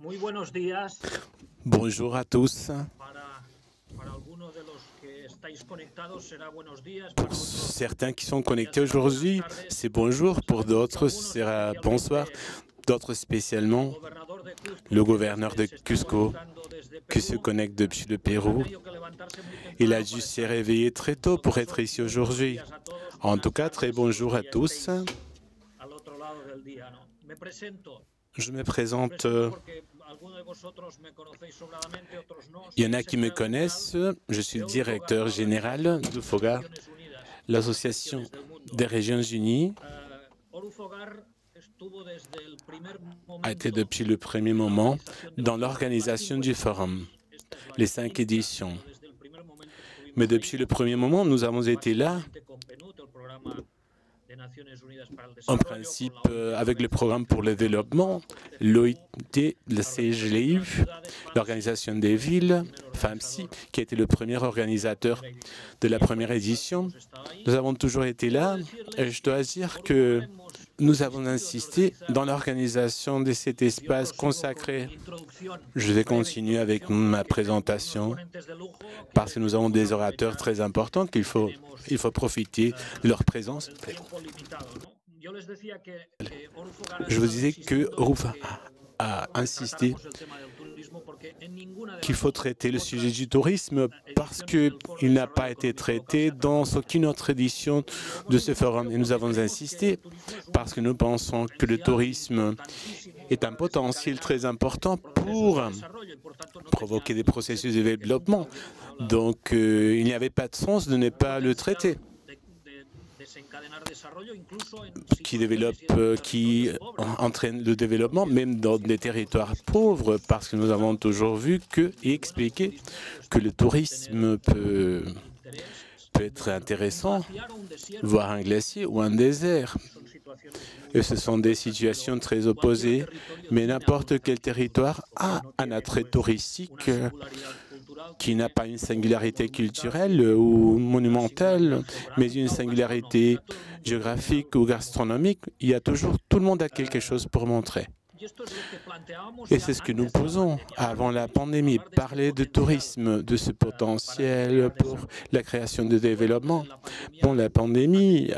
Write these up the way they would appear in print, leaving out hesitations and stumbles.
Muy buenos días Bonjour à tous. para algunos de los que estáis conectados será buenos días, Pour para otros certains qui sont ya connectés será buenas aujourd'hui, tardes. c'est bonjour. Pour Sabemos que d'autres, algunos, c'est bonsoir. especialmente D'autres el spécialement, gobernador de le Cusco, gouverneur de se está Cusco, conectando desde qui se Perú, connecte depuis le pues ha Pérou. tenido que levantarse muy Il a temprano dû para se estar aquí. réveiller très En tôt todo pour caso, être ici muy buenos aujourd'hui. días a todos, En tout buenas cas, très tardes, bonjour los à que ya tous. estéis al otro lado del día, ¿no? Me presento. Je me Me présente. presento porque algunos de vosotros me conocéis sobradamente, otros no. Il y Soy en el a qui me secretario general connaissent. Je suis de le Orufogar, directeur la général Organización de las d'UFOGA, Naciones Unidas de las l'Association Regiones del Mundo. des Régions Unies. Orufogar estuvo desde el primer A été momento depuis le premier en la moment organización de dans los foros, las l'organisation 5 du forum, ediciones. Esta es la les 5 quinta, éditions. pero desde el primer momento Mais estuvimos ahí, depuis le premier moment, nous avons été là, básicamente con PNUD, el programa de Naciones Unidas para el en Desarrollo, con principe, la OIT, la avec le Organización programme pour le Internacional del développement, Trabajo, el CGLU, l'OIT, le la Organización de las CGLU, Ciudades, FAMSI, l'Organisation des que fue el villes, primer FAMSI, organizador qui a été le premier de la organisateur primera edición. de la Siempre première édition. hemos estado ahí. Nous avons toujours été Debo là et decirles je dois que dire Orufogar que hemos nous avons insistido en insisté dans organizar. l'organisation de cet Yo espace prosigo con consacré. mi introducción, Je vais breve continuer avec introducción, ma porque tenemos unos présentation ponentes de lujo parce que nous avons des debemos orateurs aprovechar très importants qu'il y faut, il faut profiter de leur présence. el tiempo limitado, ¿no? Yo les decía que Orufogar ha Je vous estado disais que insistiendo en Rouf que a insisté tratáramos el tema del turismo porque en ninguna de qu'il las faut traiter le sujet otras du tourisme parce ediciones del Foro de qu'il n'a Desarrollo pas été Económico Local se traité ha dans tratado aucune tanto. autre édition Y lo de hemos ce forum. insistido Et nous porque avons creemos que insisté el turismo es parce que nous pensons que le potencial tourisme importantísimo est un para potentiel desencadenar très important procesos pour de desarrollo y por tanto no provoquer des processus de tenía que nunca développement. hubiéramos hablado Donc, il n'y avait pas de sens de ne un pas le traiter. potencial de desencadenar desarrollo incluso en Qui situaciones y qui en territorios pobres. entraîne le développement, même dans des territoires pauvres, parce que nous avons toujours vu et expliqué que le tourisme peut être intéressant, voire un glacier ou un désert. Et ce sont des situations très opposées, mais n'importe quel territoire a un attrait touristique qui n'a pas une singularité culturelle ou monumentale, mais une singularité géographique ou gastronomique. Il y a toujours, tout le monde a quelque chose pour montrer. Et c'est ce que nous posons avant la pandémie, parler de tourisme, de ce potentiel pour la création de développement. Bon, la pandémie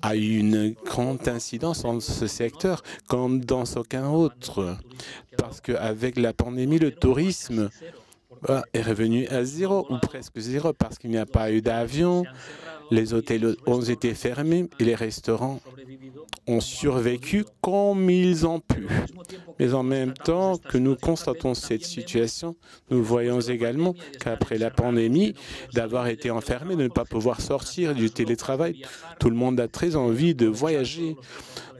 a eu une grande incidence dans ce secteur comme dans aucun autre, parce qu'avec la pandémie, le tourisme est revenu à zéro ou presque zéro parce qu'il n'y a pas eu d'avion, les hôtels ont été fermés et les restaurants ont survécu comme ils ont pu. Mais en même temps que nous constatons cette situation, nous voyons également qu'après la pandémie, d'avoir été enfermé, de ne pas pouvoir sortir du télétravail, tout le monde a très envie de voyager,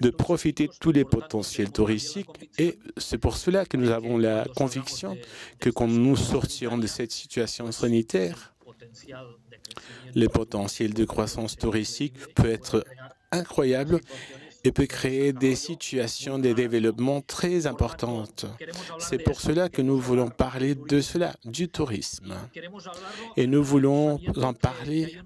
de profiter de tous les potentiels touristiques. Et c'est pour cela que nous avons la conviction que quand nous sortirons de cette situation sanitaire, le potentiel de croissance touristique peut être incroyable et peut créer des situations de développement très importantes. C'est pour cela que nous voulons parler de cela, du tourisme. Et nous voulons en parler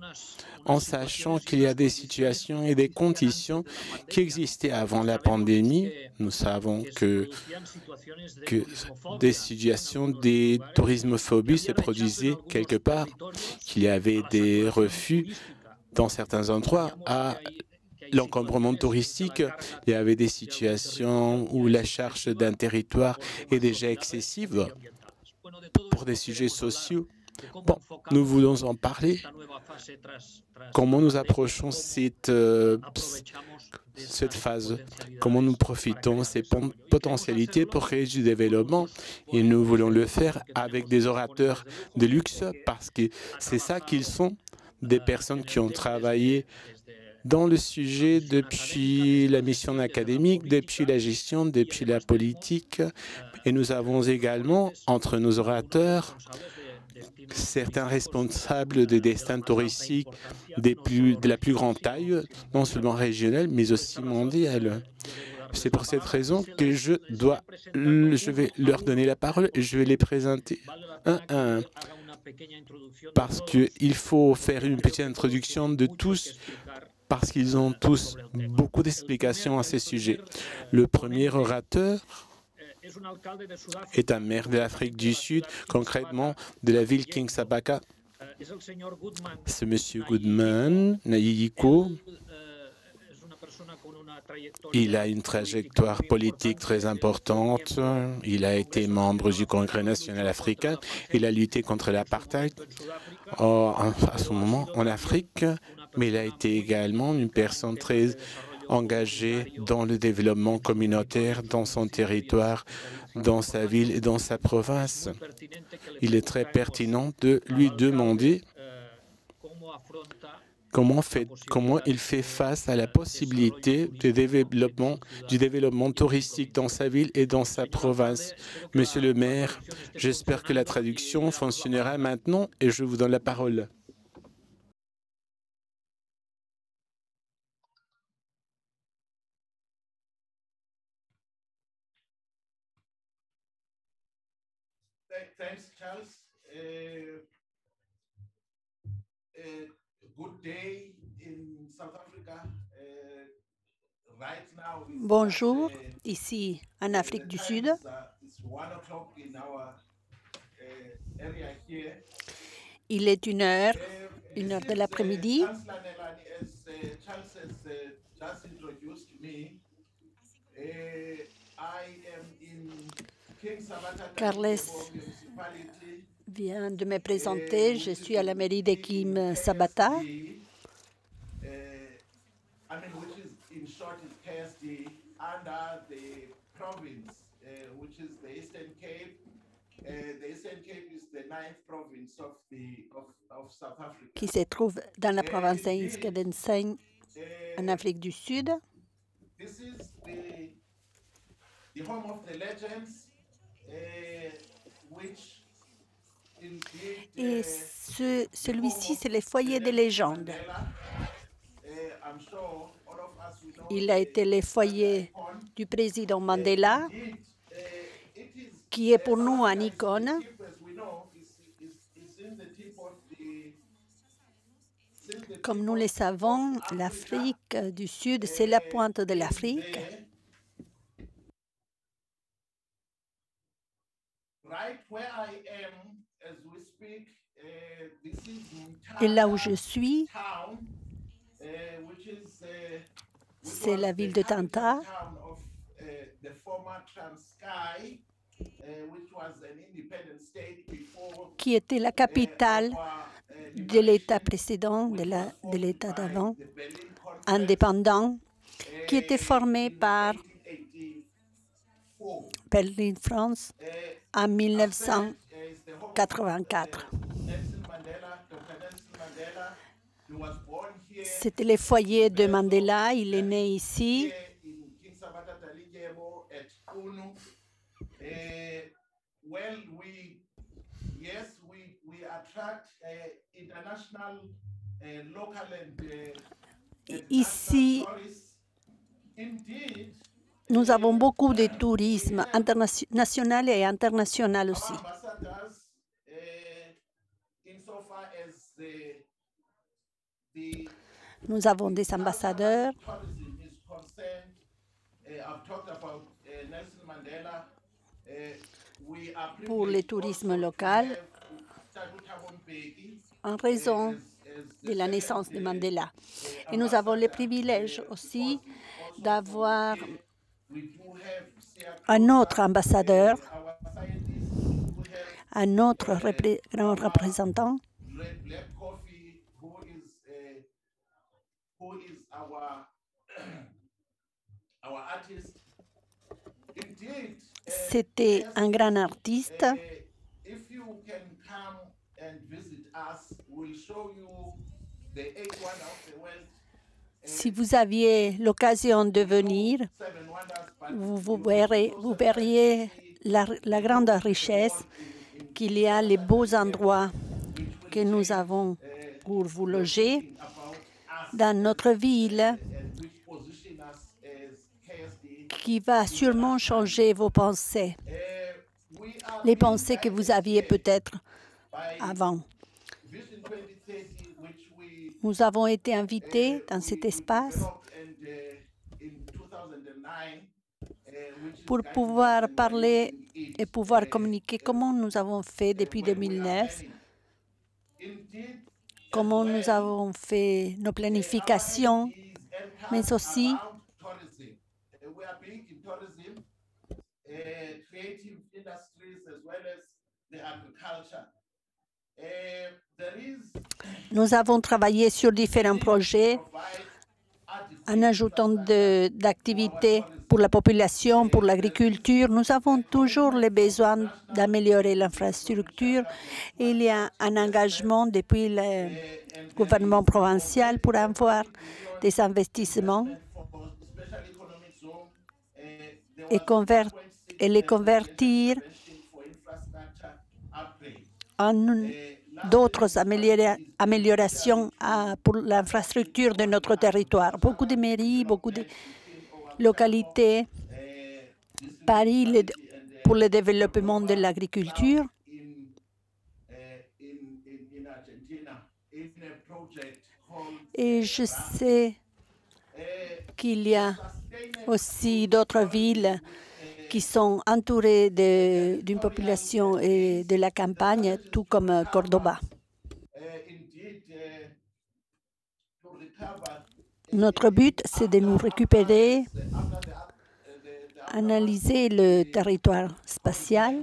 en sachant qu'il y a des situations et des conditions qui existaient avant la pandémie. Nous savons que des situations de tourismophobie se produisaient quelque part, qu'il y avait des refus dans certains endroits à l'encombrement touristique. Il y avait des situations où la charge d'un territoire est déjà excessive pour des sujets sociaux. Bon, nous voulons en parler. Comment nous approchons cette phase? Comment nous profitons de ces potentialités pour créer du développement? Et nous voulons le faire avec des orateurs de luxe parce que c'est ça qu'ils sont, des personnes qui ont travaillé dans le sujet depuis la mission académique, depuis la gestion, depuis la politique. Et nous avons également, entre nos orateurs, certains responsables des destins touristiques de la plus grande taille, non seulement régionale, mais aussi mondiale. C'est pour cette raison que je vais leur donner la parole et je vais les présenter un à un. Parce qu'il faut faire une petite introduction de tous, parce qu'ils ont tous beaucoup d'explications à ces sujets. Le premier orateur est un maire de l'Afrique du Sud, concrètement de la ville King Sabaka. C'est M. Goodman Nayiko. Il a une trajectoire politique très importante. Il a été membre du Congrès national africain. Il a lutté contre l'apartheid à son moment en Afrique, mais il a été également une personne très engagée dans le développement communautaire dans son territoire, dans sa ville et dans sa province. Il est très pertinent de lui demander comment il fait face à la possibilité du développement touristique dans sa ville et dans sa province. Monsieur le maire, j'espère que la traduction fonctionnera maintenant et je vous donne la parole. Thanks, Charles. Good day in South Africa. Right now, Bonjour, ici en Afrique du Sud. Il est 1 heure de l'après-midi. Carles vient de me présenter. Je suis à la mairie de King Sabata. Qui se trouve dans la province d'Inskadenseng en Afrique du Sud. Et celui-ci, c'est le foyer des légendes. Il a été le foyer du président Mandela, qui est pour nous un icône. Comme nous le savons, l'Afrique du Sud, c'est la pointe de l'Afrique. Et là où je suis, c'est la ville de Tanta, qui était la capitale de l'État précédent, de l'État d'avant, indépendant, qui était formé par Berlin, France, en 1984. C'était le foyer de Mandela. Il est né ici. Ici, nous avons beaucoup de tourisme national et international aussi. Nous avons des ambassadeurs. Pour le tourisme local, en raison de la naissance de Mandela. Et nous avons le privilège aussi d'avoir un autre ambassadeur, un autre grand représentant, c'était un grand artiste. Si vous aviez l'occasion de venir, vous verriez la grande richesse qu'il y a, les beaux endroits que nous avons pour vous loger dans notre ville, qui va sûrement changer vos pensées, les pensées que vous aviez peut-être avant. Nous avons été invités dans cet espace pour pouvoir parler et pouvoir communiquer comment nous avons fait depuis 2009, comment nous avons fait nos planifications, mais aussi nous avons travaillé sur différents projets en ajoutant d'activités pour la population, pour l'agriculture. Nous avons toujours le besoin d'améliorer l'infrastructure. Il y a un engagement depuis le gouvernement provincial pour avoir des investissements et les convertir en d'autres améliorations pour l'infrastructure de notre territoire. Beaucoup de mairies, beaucoup de localités, Paris pour le développement de l'agriculture, et je sais qu'il y a aussi d'autres villes qui sont entourées d'une population et de la campagne, tout comme Cordoba. Notre but, c'est de nous récupérer, analyser le territoire spatial,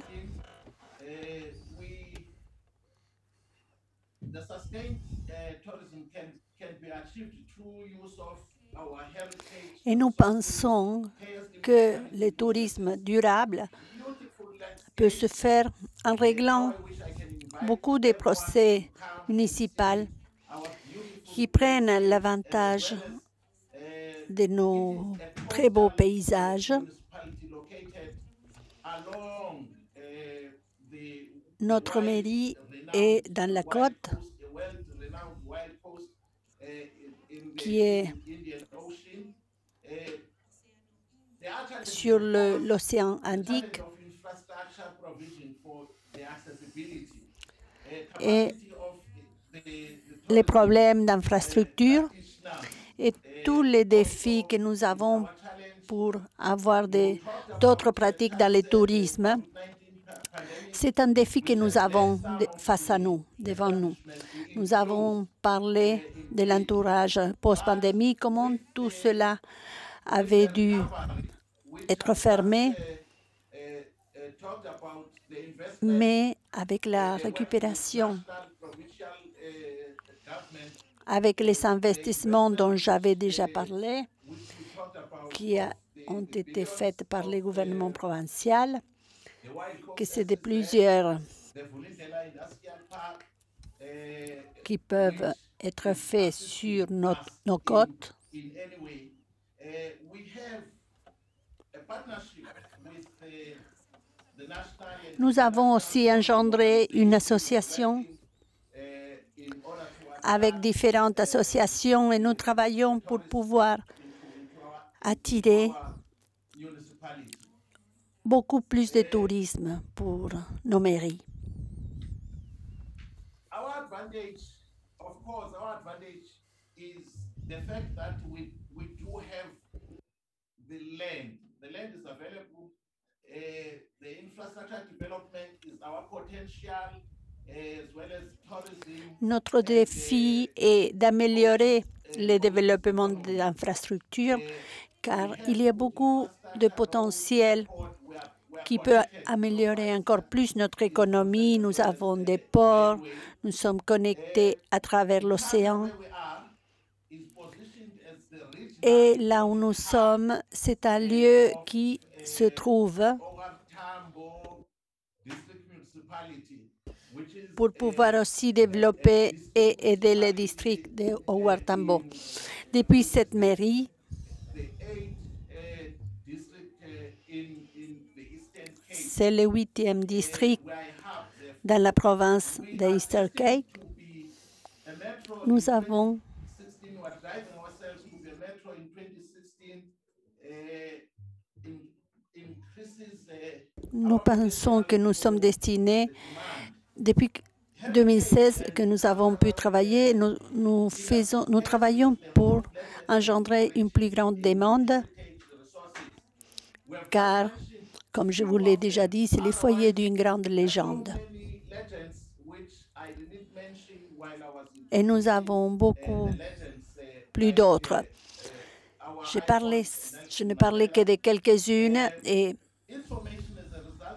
et nous pensons que le tourisme durable peut se faire en réglant beaucoup de procès municipaux qui prennent l'avantage de nos très beaux paysages. Notre mairie est dans la côte, qui est sur l'océan Indique, et les problèmes d'infrastructure et tous les défis que nous avons pour avoir d'autres pratiques dans le tourisme. C'est un défi que nous avons face à nous, devant nous. Nous avons parlé de l'entourage post-pandémie, comment tout cela avait dû être fermé, mais avec la récupération, avec les investissements dont j'avais déjà parlé, qui ont été faits par le gouvernement provincial, que c'est de plusieurs qui peuvent être faits sur nos côtes. Nous avons aussi engendré une association avec différentes associations et nous travaillons pour pouvoir attirer beaucoup plus de tourisme pour nos mairies. Our advantage is the fact that we do have the land. The land is available. The infrastructure development is our potential, as well as tourism. Notre défi est d'améliorer le développement de l'infrastructure, car il y a beaucoup de potentiel qui peut améliorer encore plus notre économie. Nous avons des ports, nous sommes connectés à travers l'océan. Et là où nous sommes, c'est un lieu qui se trouve pour pouvoir aussi développer et aider le district de Ouartambo. Depuis cette mairie, c'est le 8e district dans la province de Eastern Cape. Nous avons Nous pensons que nous sommes destinés, depuis 2016 que nous avons pu travailler, nous travaillons pour engendrer une plus grande demande car, comme je vous l'ai déjà dit, c'est les foyers d'une grande légende. Et nous avons beaucoup plus d'autres. Je ne parlais que de quelques-unes et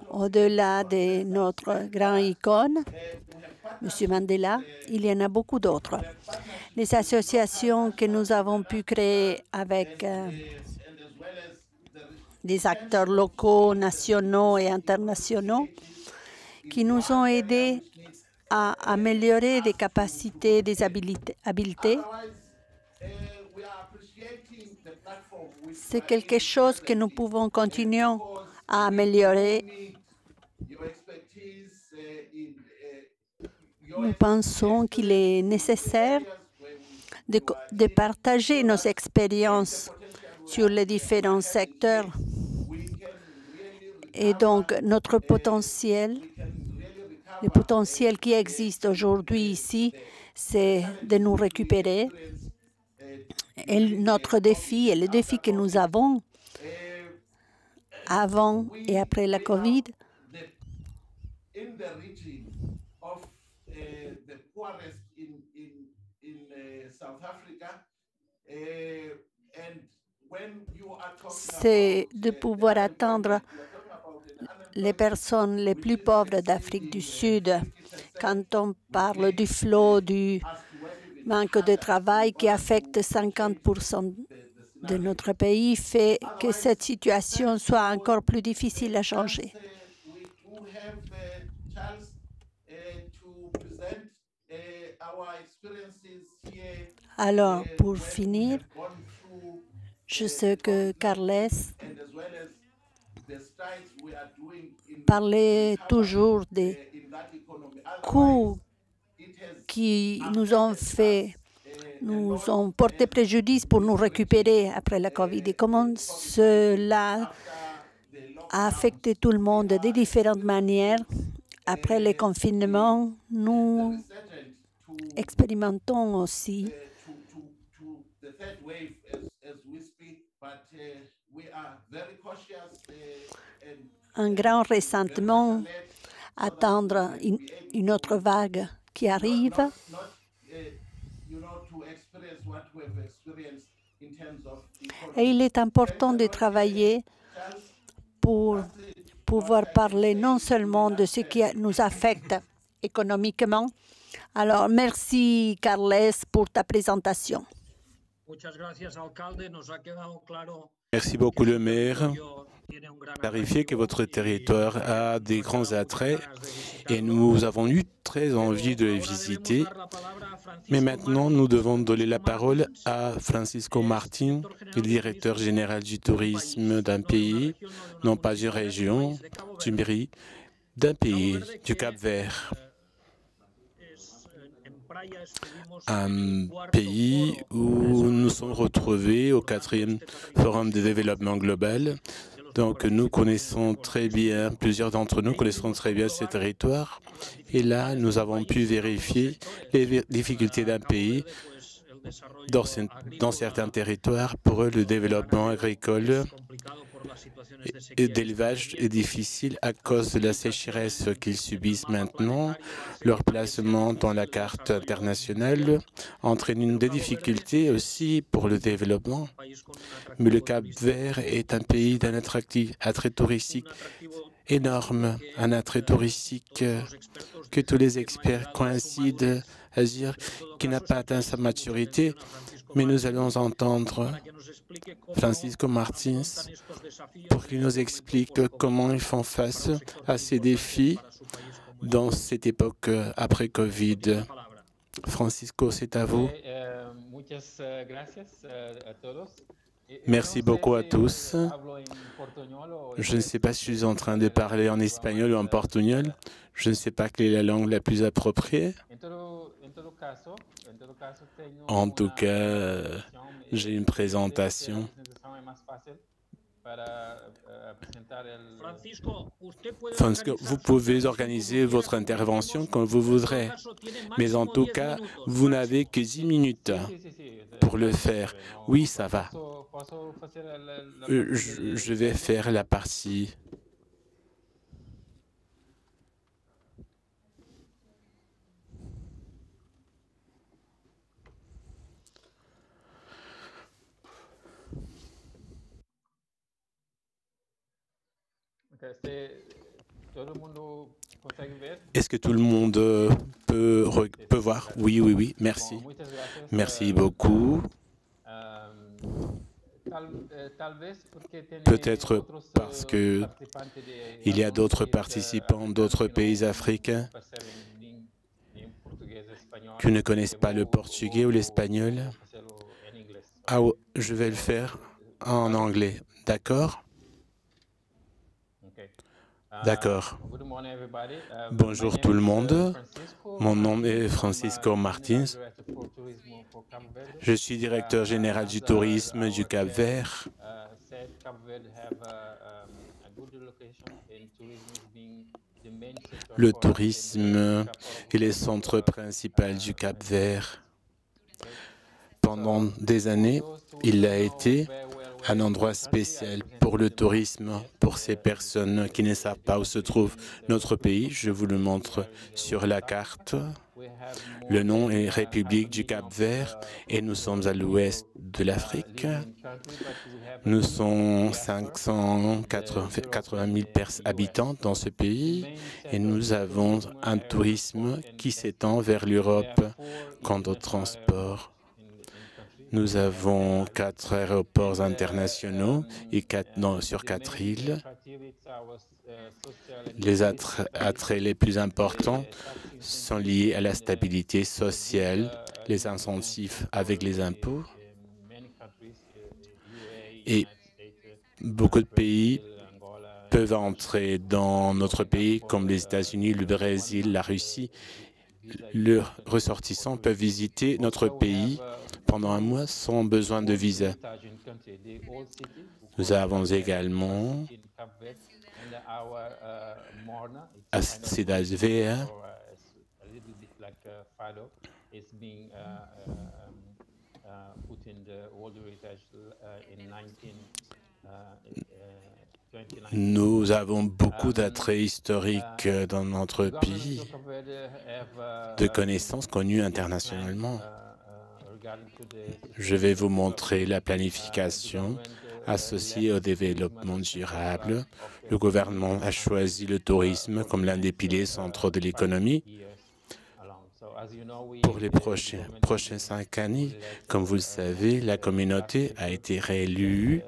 au-delà de notre grand icône, M. Mandela, il y en a beaucoup d'autres. Les associations que nous avons pu créer avec des acteurs locaux, nationaux et internationaux qui nous ont aidés à améliorer des capacités, des habiletés. C'est quelque chose que nous pouvons continuer à améliorer. Nous pensons qu'il est nécessaire de partager nos expériences sur les différents secteurs. Et donc, notre potentiel, le potentiel qui existe aujourd'hui ici, c'est de nous récupérer. Et notre défi, et le défi que nous avons avant et après la COVID, c'est de pouvoir atteindre les personnes les plus pauvres d'Afrique du Sud. Quand on parle du flot, du manque de travail qui affecte 50% de notre pays, fait que cette situation soit encore plus difficile à changer. Alors, pour finir, je sais que Carles parlait toujours des coûts qui nous ont porté préjudice pour nous récupérer après la COVID et comment cela a affecté tout le monde de différentes manières. Après le confinement, nous expérimentons aussi un grand ressentiment, attendre une autre vague qui arrive. Et il est important de travailler pour pouvoir parler non seulement de ce qui nous affecte économiquement. Alors, merci, Carles, pour ta présentation. Merci beaucoup, le maire. Clarifier que votre territoire a des grands attraits et nous avons eu très envie de les visiter. Mais maintenant, nous devons donner la parole à Francisco Martin, le directeur général du tourisme d'un pays, non pas d'une région, du mairie, d'un pays, du Cap-Vert. Un pays où nous sommes retrouvés au 4e Forum de développement global. Donc, nous connaissons très bien, plusieurs d'entre nous connaissons très bien ces territoires. Et là, nous avons pu vérifier les difficultés d'un pays. Dans certains territoires, pour eux, le développement agricole et d'élevage est difficile à cause de la sécheresse qu'ils subissent maintenant. Leur placement dans la carte internationale entraîne des difficultés aussi pour le développement. Mais le Cap-Vert est un pays d'un attrait touristique énorme, un attrait touristique que tous les experts coïncident à dire qui n'a pas atteint sa maturité. Mais nous allons entendre Francisco Martins pour qu'il nous explique comment ils font face à ces défis dans cette époque après Covid. Francisco, c'est à vous. Merci beaucoup à tous. Je ne sais pas si je suis en train de parler en espagnol ou en portugnol. Je ne sais pas quelle est la langue la plus appropriée. En tout cas, j'ai une présentation. Francisco, vous pouvez organiser votre intervention comme vous voudrez, mais en tout cas, vous n'avez que 10 minutes pour le faire. Oui, ça va. Je vais faire la partie. Est-ce que tout le monde peut voir? Oui, oui, oui. Merci. Merci beaucoup. Peut-être parce qu'il y a d'autres participants d'autres pays africains qui ne connaissent pas le portugais ou l'espagnol. Ah, je vais le faire en anglais. D'accord? D'accord. Bonjour tout le monde. Mon nom est Francisco Martins. Je suis directeur général du tourisme du Cap-Vert. Le tourisme est le centre principal du Cap-Vert. Pendant des années, il a été un endroit spécial pour le tourisme, pour ces personnes qui ne savent pas où se trouve notre pays. Je vous le montre sur la carte. Le nom est République du Cap-Vert et nous sommes à l'ouest de l'Afrique. Nous sommes 580 000 habitants dans ce pays et nous avons un tourisme qui s'étend vers l'Europe quant au transport. Nous avons 4 aéroports internationaux et sur 4 îles. Les attraits les plus importants sont liés à la stabilité sociale, les incentives avec les impôts. Et beaucoup de pays peuvent entrer dans notre pays, comme les États-Unis, le Brésil, la Russie. Leurs ressortissants peuvent visiter notre pays pendant un mois sans besoin de visa. Nous avons également à Cidade Verde nous avons beaucoup d'attraits historiques dans notre pays, de connaissances connues internationalement. Je vais vous montrer la planification associée au développement durable. Le gouvernement a choisi le tourisme comme l'un des piliers centraux de l'économie. Pour les prochaines 5 années, comme vous le savez, la communauté a été réélue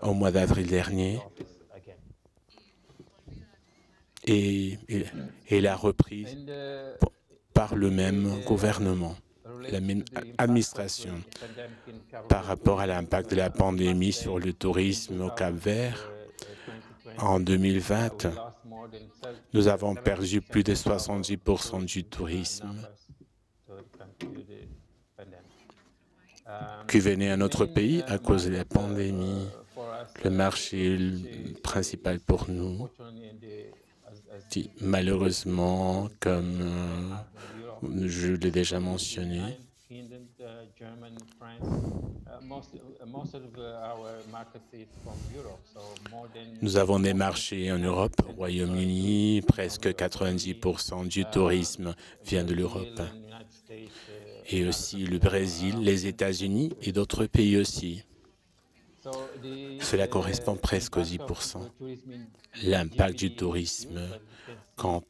au mois d'avril dernier et elle a repris par le même gouvernement, la même administration. Par rapport à l'impact de la pandémie sur le tourisme au Cap-Vert, en 2020, nous avons perdu plus de 70% du tourisme qui venait à notre pays à cause de la pandémie. Le marché principal pour nous, malheureusement, comme je l'ai déjà mentionné, nous avons des marchés en Europe, au Royaume-Uni, presque 90% du tourisme vient de l'Europe. Et aussi le Brésil, les États-Unis et d'autres pays aussi. Cela correspond presque aux 10%. L'impact du tourisme quant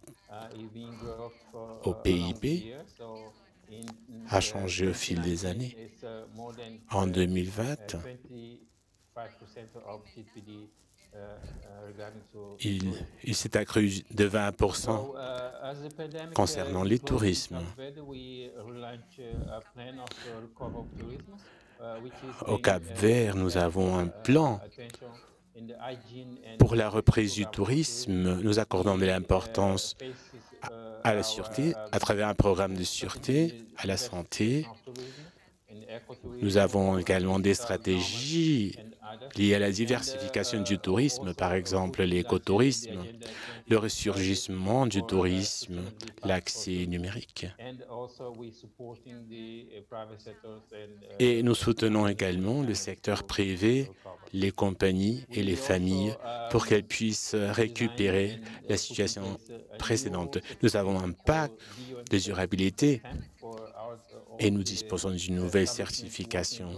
au PIB a changé au fil des années. En 2020, il s'est accru de 20% concernant les tourismes. Au Cap-Vert, nous avons un plan pour la reprise du tourisme. Nous accordons de l'importance à la sûreté, à travers un programme de sûreté, à la santé. Nous avons également des stratégies liées à la diversification du tourisme, par exemple l'écotourisme, le ressurgissement du tourisme, l'accès numérique. Et nous soutenons également le secteur privé, les compagnies et les familles pour qu'elles puissent récupérer la situation précédente. Nous avons un pacte de durabilité et nous disposons d'une nouvelle certification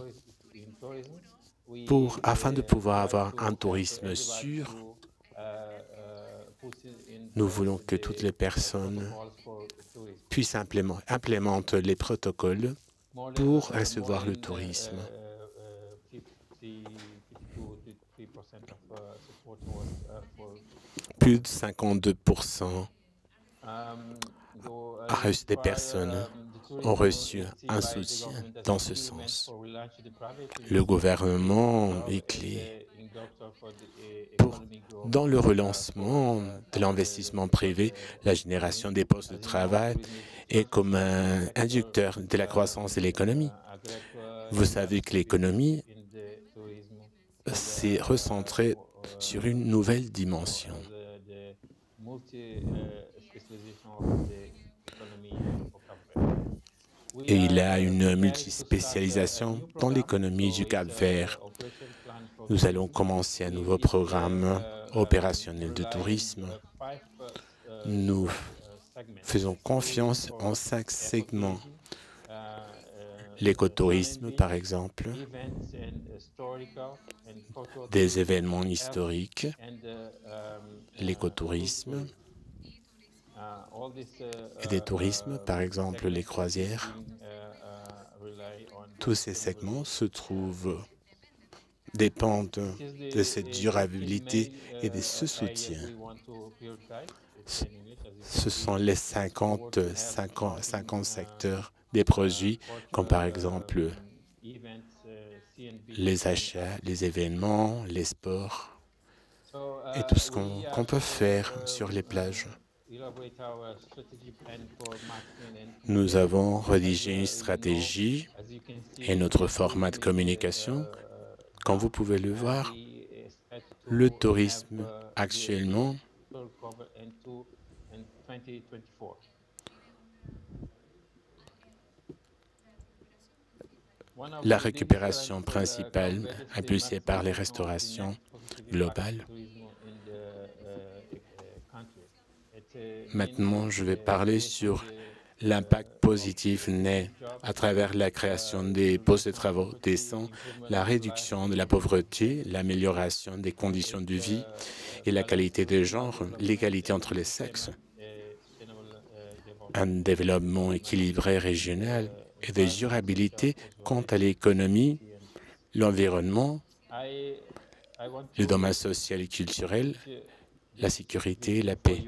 afin de pouvoir avoir un tourisme sûr. Nous voulons que toutes les personnes puissent implémenter les protocoles pour recevoir le tourisme. Plus de 52% des personnes ont reçu un soutien dans ce sens. Le gouvernement est clé dans le relancement de l'investissement privé, la génération des postes de travail est comme un inducteur de la croissance de l'économie. Vous savez que l'économie s'est recentrée sur une nouvelle dimension. Et il y a une multispécialisation dans l'économie du Cap-Vert. Nous allons commencer un nouveau programme opérationnel de tourisme. Nous faisons confiance en 5 segments. L'écotourisme, par exemple, des événements historiques, l'écotourisme et des tourismes, par exemple les croisières. Tous ces segments dépendent de cette durabilité et de ce soutien. Ce sont les 50 secteurs des produits, comme par exemple les achats, les événements, les sports et tout ce qu'on peut faire sur les plages. Nous avons rédigé une stratégie et notre format de communication. Comme vous pouvez le voir, le tourisme actuellement la récupération principale impulsée par les restaurations globales. Maintenant, je vais parler sur l'impact positif né à travers la création des postes de travail décents, la réduction de la pauvreté, l'amélioration des conditions de vie et la qualité des genres, l'égalité entre les sexes, un développement équilibré régional et de durabilité quant à l'économie, l'environnement, le domaine social et culturel, la sécurité et la paix.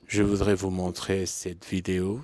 Je voudrais vous montrer cette vidéo.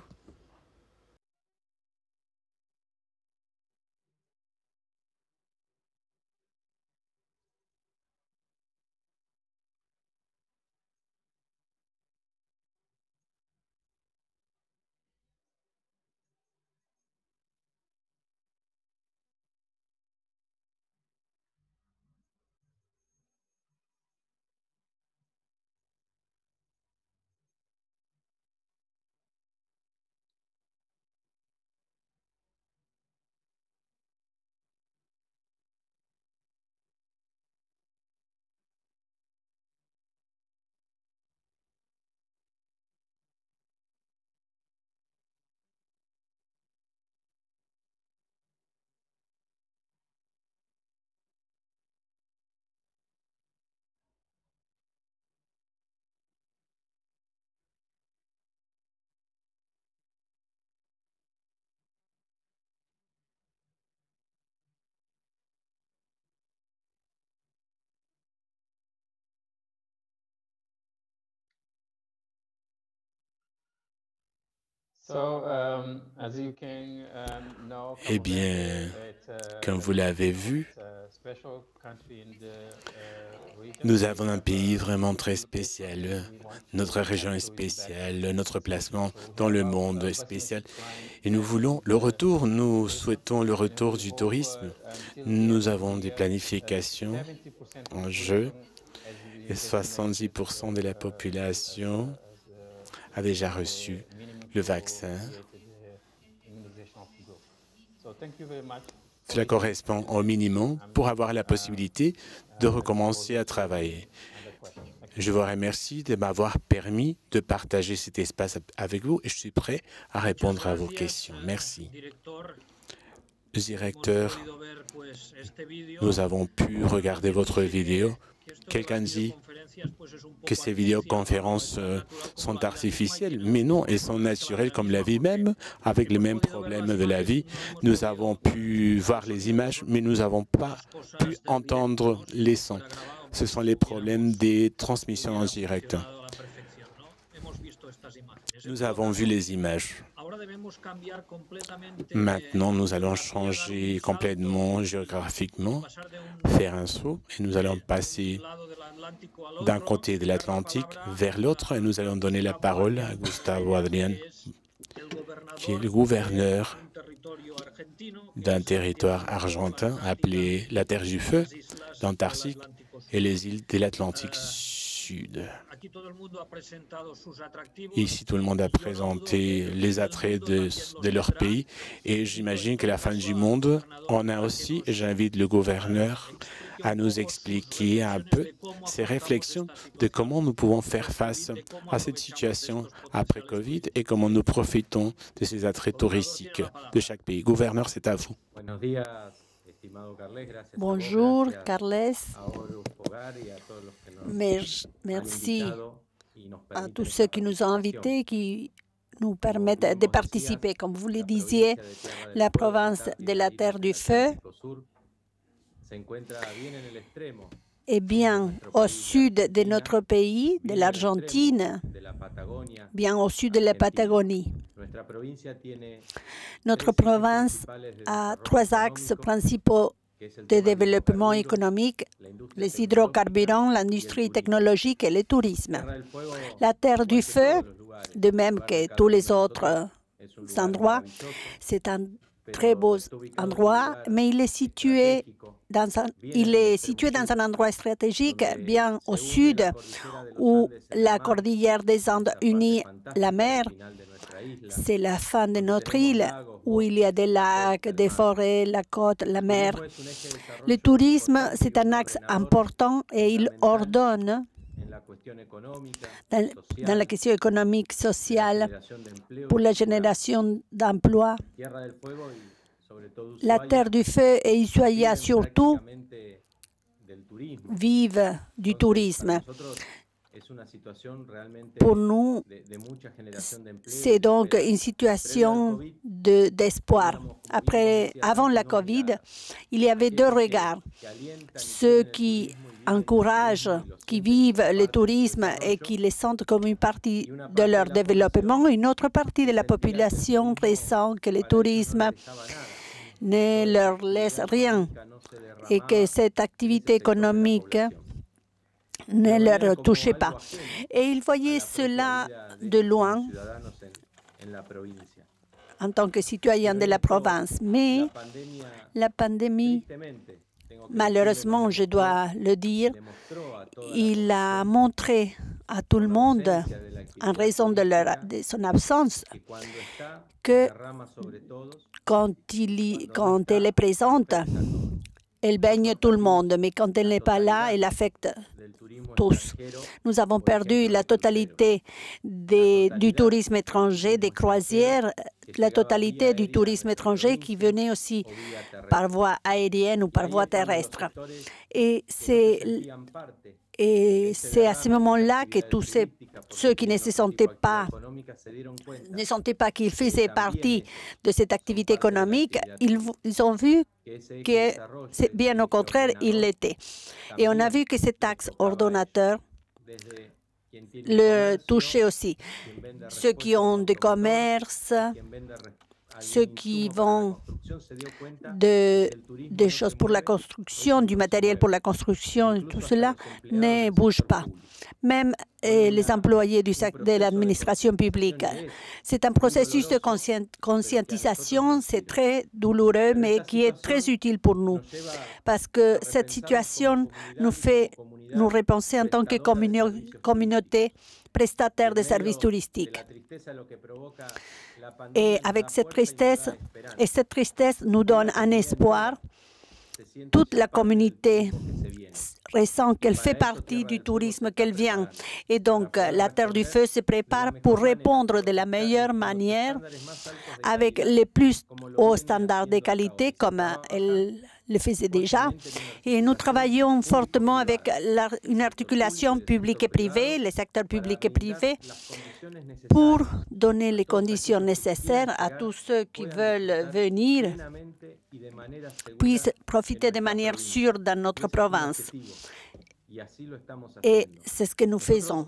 Eh bien, comme vous l'avez vu, Nous avons un pays vraiment très spécial. Notre région est spéciale, notre placement dans le monde est spécial. Et nous voulons le retour, nous souhaitons le retour du tourisme. Nous avons des planifications en jeu et 70% de la population a déjà reçu le vaccin. Cela correspond au minimum pour avoir la possibilité de recommencer à travailler. Je vous remercie de m'avoir permis de partager cet espace avec vous et je suis prêt à répondre à vos questions. Merci. Directeur, nous avons pu regarder votre vidéo. Quelqu'un dit que ces vidéoconférences sont artificielles, mais non, elles sont naturelles comme la vie même, avec les mêmes problèmes de la vie. Nous avons pu voir les images, mais nous n'avons pas pu entendre les sons. Ce sont les problèmes des transmissions en direct. Nous avons vu les images. Maintenant, nous allons changer complètement géographiquement, faire un saut, et nous allons passer d'un côté de l'Atlantique vers l'autre, et nous allons donner la parole à Gustavo Adrián, qui est le gouverneur d'un territoire argentin appelé la Terre du Feu, l'Antarctique et les îles de l'Atlantique Sud. Ici, tout le monde a présenté les attraits de leur pays et j'imagine que la fin du monde en a aussi. J'invite le gouverneur à nous expliquer un peu ses réflexions de comment nous pouvons faire face à cette situation après Covid et comment nous profitons de ces attraits touristiques de chaque pays. Gouverneur, c'est à vous. Bonjour, Carles. Merci à tous ceux qui nous ont invités, qui nous permettent de participer. Comme vous le disiez, la province de la Terre du Feu est bien au sud de notre pays, de l'Argentine, bien au sud de la Patagonie. Notre province a trois axes principaux de développement économique, les hydrocarburants, l'industrie technologique et le tourisme. La Terre du Feu, de même que tous les autres endroits, c'est un très beau endroit, mais il est situé dans un endroit stratégique bien au sud où la cordillère des Andes unit la mer. C'est la fin de notre île où il y a des lacs, des forêts, la côte, la mer. Le tourisme, c'est un axe important et il ordonne dans la question économique, sociale, pour la génération d'emplois. La Terre du Feu et Ushuaïa surtout vivent du tourisme. Pour nous, c'est donc une situation d'espoir. Avant la COVID, il y avait deux regards. Ceux qui encouragent, qui vivent le tourisme et qui le sentent comme une partie de leur développement. Une autre partie de la population ressent que le tourisme ne leur laisse rien et que cette activité économique ne leur touchait pas. Et ils voyaient cela de loin en tant que citoyens de la province. Mais la pandémie, malheureusement, je dois le dire, il a montré à tout le monde, en raison de son absence, que quand elle est présente, elle baigne tout le monde, mais quand elle n'est pas là, elle affecte tous. Nous avons perdu la totalité du tourisme étranger, des croisières, la totalité du tourisme étranger qui venait aussi par voie aérienne ou par voie terrestre. Et c'est à ce moment-là que tous ceux qui ne sentaient pas qu'ils faisaient partie de cette activité économique, ils ont vu que, bien au contraire, ils l'étaient. Et on a vu que cet axe ordonnateur le touchait aussi. Ceux qui ont des commerces, ceux qui vont des choses pour la construction, du matériel pour la construction, tout cela ne bouge pas. Même les employés de l'administration publique. C'est un processus de conscientisation, c'est très douloureux, mais qui est très utile pour nous, parce que cette situation nous fait nous repenser en tant que communauté prestataire de services touristiques. Et avec cette tristesse nous donne un espoir. Toute la communauté ressent qu'elle fait partie du tourisme, qu'elle vient. Et donc, la Terre du Feu se prépare pour répondre de la meilleure manière avec les plus hauts standards de qualité, comme elle le faisait déjà. Et nous travaillons fortement avec une articulation publique et privée, les secteurs publics et privés, pour donner les conditions nécessaires à tous ceux qui veulent venir, puissent profiter de manière sûre dans notre province. Et c'est ce que nous faisons.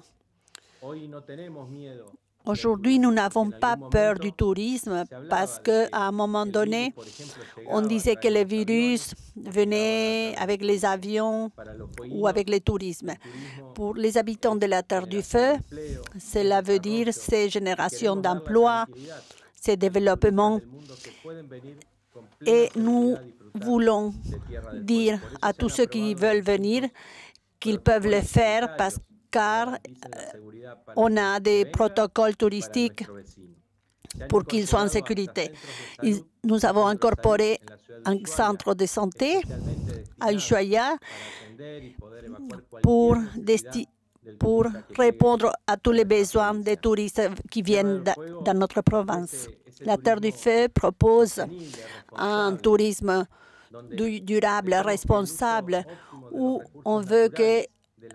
Aujourd'hui, nous n'avons pas peur du tourisme parce qu'à un moment donné, on disait que le virus venait avec les avions ou avec le tourisme. Pour les habitants de la Terre du Feu, cela veut dire ces générations d'emplois, ces développements. Et nous voulons dire à tous ceux qui veulent venir qu'ils peuvent le faire car on a des protocoles touristiques pour qu'ils soient en sécurité. Nous avons incorporé un centre de santé à Ushuaia pour répondre à tous les besoins des touristes qui viennent dans notre province. La Terre du Feu propose un tourisme durable, responsable, où on veut que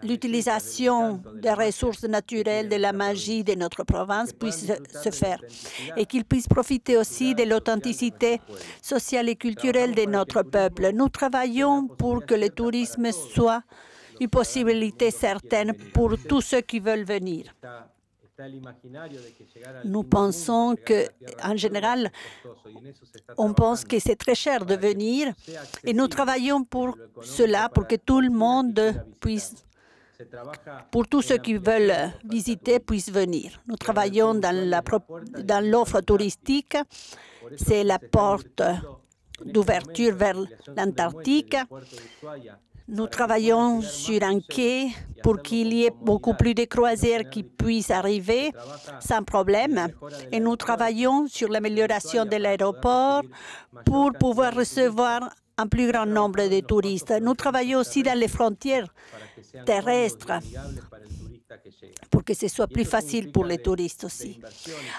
l'utilisation des ressources naturelles, de la magie de notre province puisse se faire et qu'il puisse profiter aussi de l'authenticité sociale et culturelle de notre peuple. Nous travaillons pour que le tourisme soit une possibilité certaine pour tous ceux qui veulent venir. Nous pensons qu'en général, on pense que c'est très cher de venir et nous travaillons pour cela, pour que tout le monde puisse, pour tous ceux qui veulent visiter, puissent venir. Nous travaillons dans l'offre touristique, c'est la porte d'ouverture vers l'Antarctique. Nous travaillons sur un quai pour qu'il y ait beaucoup plus de croisières qui puissent arriver sans problème. Et nous travaillons sur l'amélioration de l'aéroport pour pouvoir recevoir un plus grand nombre de touristes. Nous travaillons aussi dans les frontières terrestres pour que ce soit plus facile pour les touristes aussi.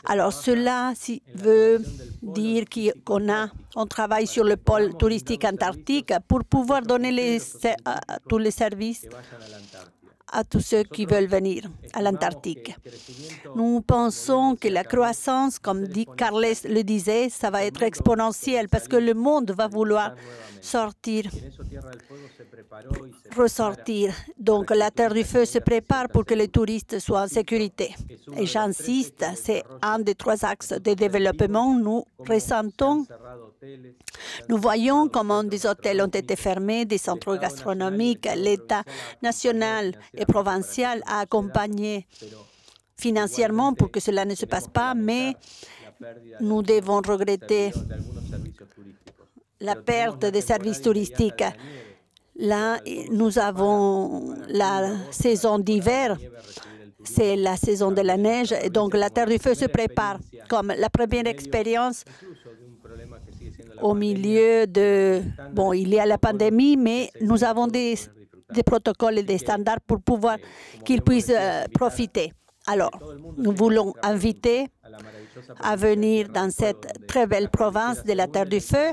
Alors cela veut dire qu'on travaille sur le pôle touristique antarctique pour pouvoir donner tous les services à tous ceux qui veulent venir à l'Antarctique. Nous pensons que la croissance, comme Carles le disait, ça va être exponentiel parce que le monde va vouloir ressortir. Donc, la Terre du Feu se prépare pour que les touristes soient en sécurité. Et j'insiste, c'est un des 3 axes de développement. Nous ressentons, nous voyons comment des hôtels ont été fermés, des centres gastronomiques. L'État national et provincial a accompagné financièrement pour que cela ne se passe pas, mais nous devons regretter la perte des services touristiques. Là, nous avons la saison d'hiver, c'est la saison de la neige, et donc la Terre du Feu se prépare comme la première expérience au milieu de... Bon, il y a la pandémie, mais nous avons des protocoles et des standards pour pouvoir qu'ils puissent profiter. Alors, nous voulons inviter à venir dans cette très belle province de la Terre du Feu,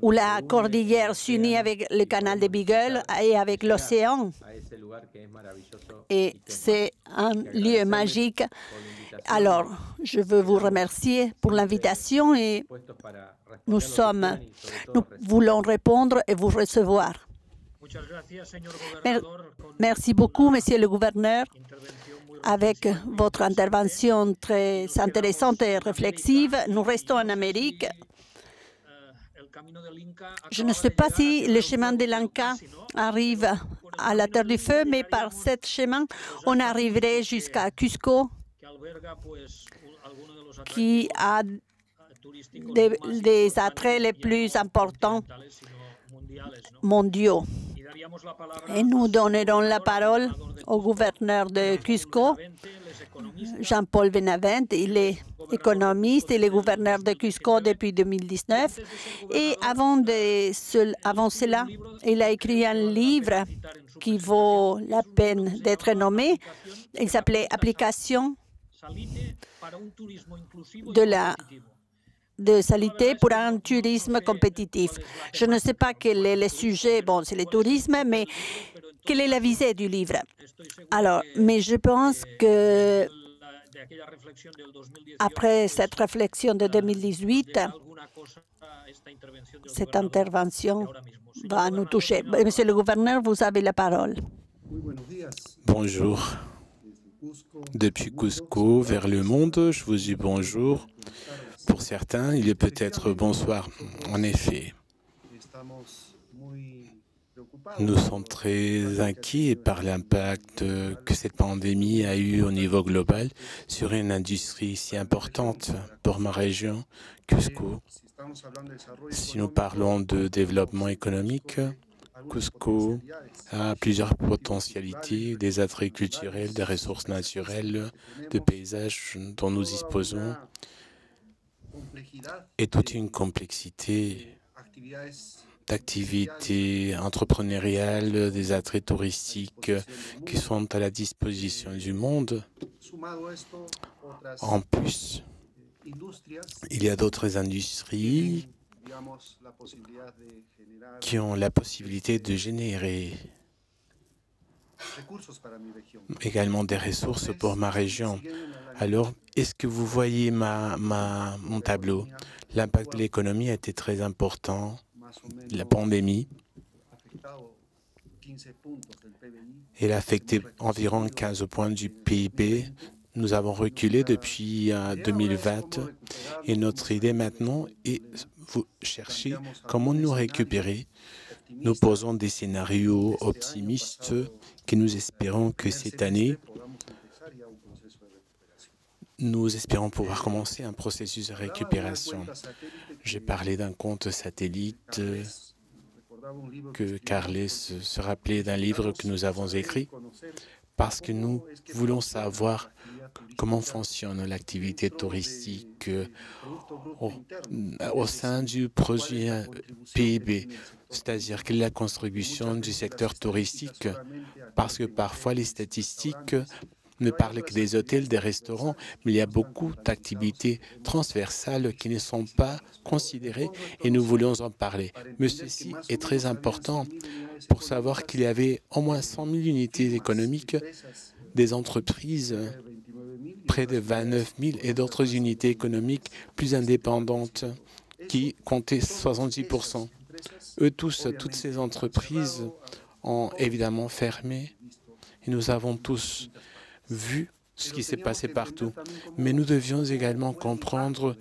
où la cordillère s'unit avec le canal de Beagle et avec l'océan. Et c'est un lieu magique. Alors, je veux vous remercier pour l'invitation et nous voulons répondre et vous recevoir. Merci beaucoup, Monsieur le Gouverneur. avec votre intervention très intéressante et réflexive. Nous restons en Amérique. Je ne sais pas si le chemin de l'Inca arrive à la Terre du Feu, mais par ce chemin, on arriverait jusqu'à Cusco, qui a des attraits les plus importants mondiaux. Et nous donnerons la parole au gouverneur de Cusco, Jean-Paul Benavente. Il est économiste, il est gouverneur de Cusco depuis 2019. Et avant cela, il a écrit un livre qui vaut la peine d'être nommé. Il s'appelait « Application de salité pour un tourisme compétitif ». Je ne sais pas quel est le sujet, bon, c'est le tourisme, mais quelle est la visée du livre? Alors, mais je pense que après cette réflexion de 2018, cette intervention va nous toucher. Monsieur le gouverneur, vous avez la parole. Bonjour. Depuis Cusco vers le monde, je vous dis bonjour. Pour certains, il est peut-être bonsoir. En effet, nous sommes très inquiets par l'impact que cette pandémie a eu au niveau global sur une industrie si importante pour ma région, Cusco. Si nous parlons de développement économique, Cusco a plusieurs potentialités, des attraits culturels, des ressources naturelles, de paysages dont nous disposons, et toute une complexité d'activités entrepreneuriales, des attraits touristiques qui sont à la disposition du monde. En plus, il y a d'autres industries qui ont la possibilité de générer également des ressources pour ma région. Alors, est-ce que vous voyez mon tableau? L'impact de l'économie a été très important. La pandémie, elle a affecté environ 15 points du PIB. Nous avons reculé depuis 2020 et notre idée maintenant est de chercher comment nous récupérer. Nous posons des scénarios optimistes que nous espérons que cette année, nous espérons pouvoir commencer un processus de récupération. J'ai parlé d'un compte satellite que Carles se rappelait d'un livre que nous avons écrit parce que nous voulons savoir comment fonctionne l'activité touristique au sein du projet PIB, c'est-à-dire quelle est la contribution du secteur touristique, parce que parfois les statistiques ne parlent que des hôtels, des restaurants, mais il y a beaucoup d'activités transversales qui ne sont pas considérées et nous voulons en parler. Mais ceci est très important pour savoir qu'il y avait au moins 100 000 unités économiques, des entreprises, près de 29 000 et d'autres unités économiques plus indépendantes qui comptaient 70%. Toutes ces entreprises ont évidemment fermé et nous avons tous vu ce qui s'est passé partout. Mais nous devions également comprendre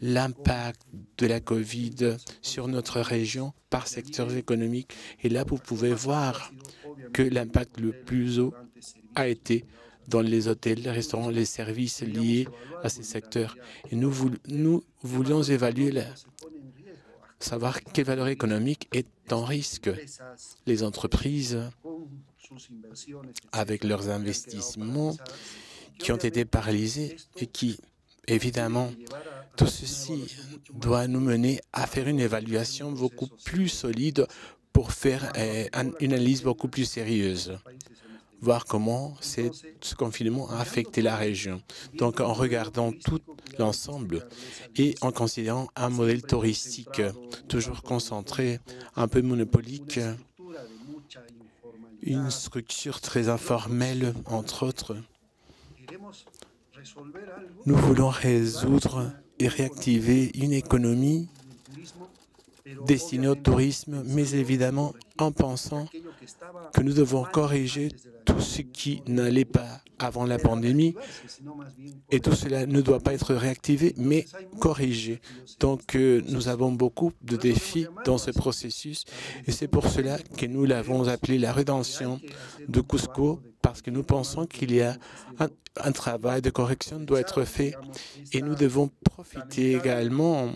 l'impact de la COVID sur notre région par secteurs économiques. Et là, vous pouvez voir que l'impact le plus haut a été dans les hôtels, les restaurants, les services liés à ces secteurs. Et nous voulions évaluer, savoir quelle valeur économique est en risque. Les entreprises, avec leurs investissements qui ont été paralysés et qui, évidemment, tout ceci doit nous mener à faire une évaluation beaucoup plus solide pour faire une analyse beaucoup plus sérieuse, voir comment ce confinement a affecté la région. Donc, en regardant tout l'ensemble et en considérant un modèle touristique toujours concentré, un peu monopolique, une structure très informelle, entre autres. Nous voulons résoudre et réactiver une économie destinée au tourisme, mais évidemment en pensant que nous devons corriger tout ce qui n'allait pas avant la pandémie, et tout cela ne doit pas être réactivé, mais corrigé. Donc, nous avons beaucoup de défis dans ce processus, et c'est pour cela que nous l'avons appelé la rédemption de Cusco, parce que nous pensons qu'il y a un travail de correction qui doit être fait, et nous devons profiter également.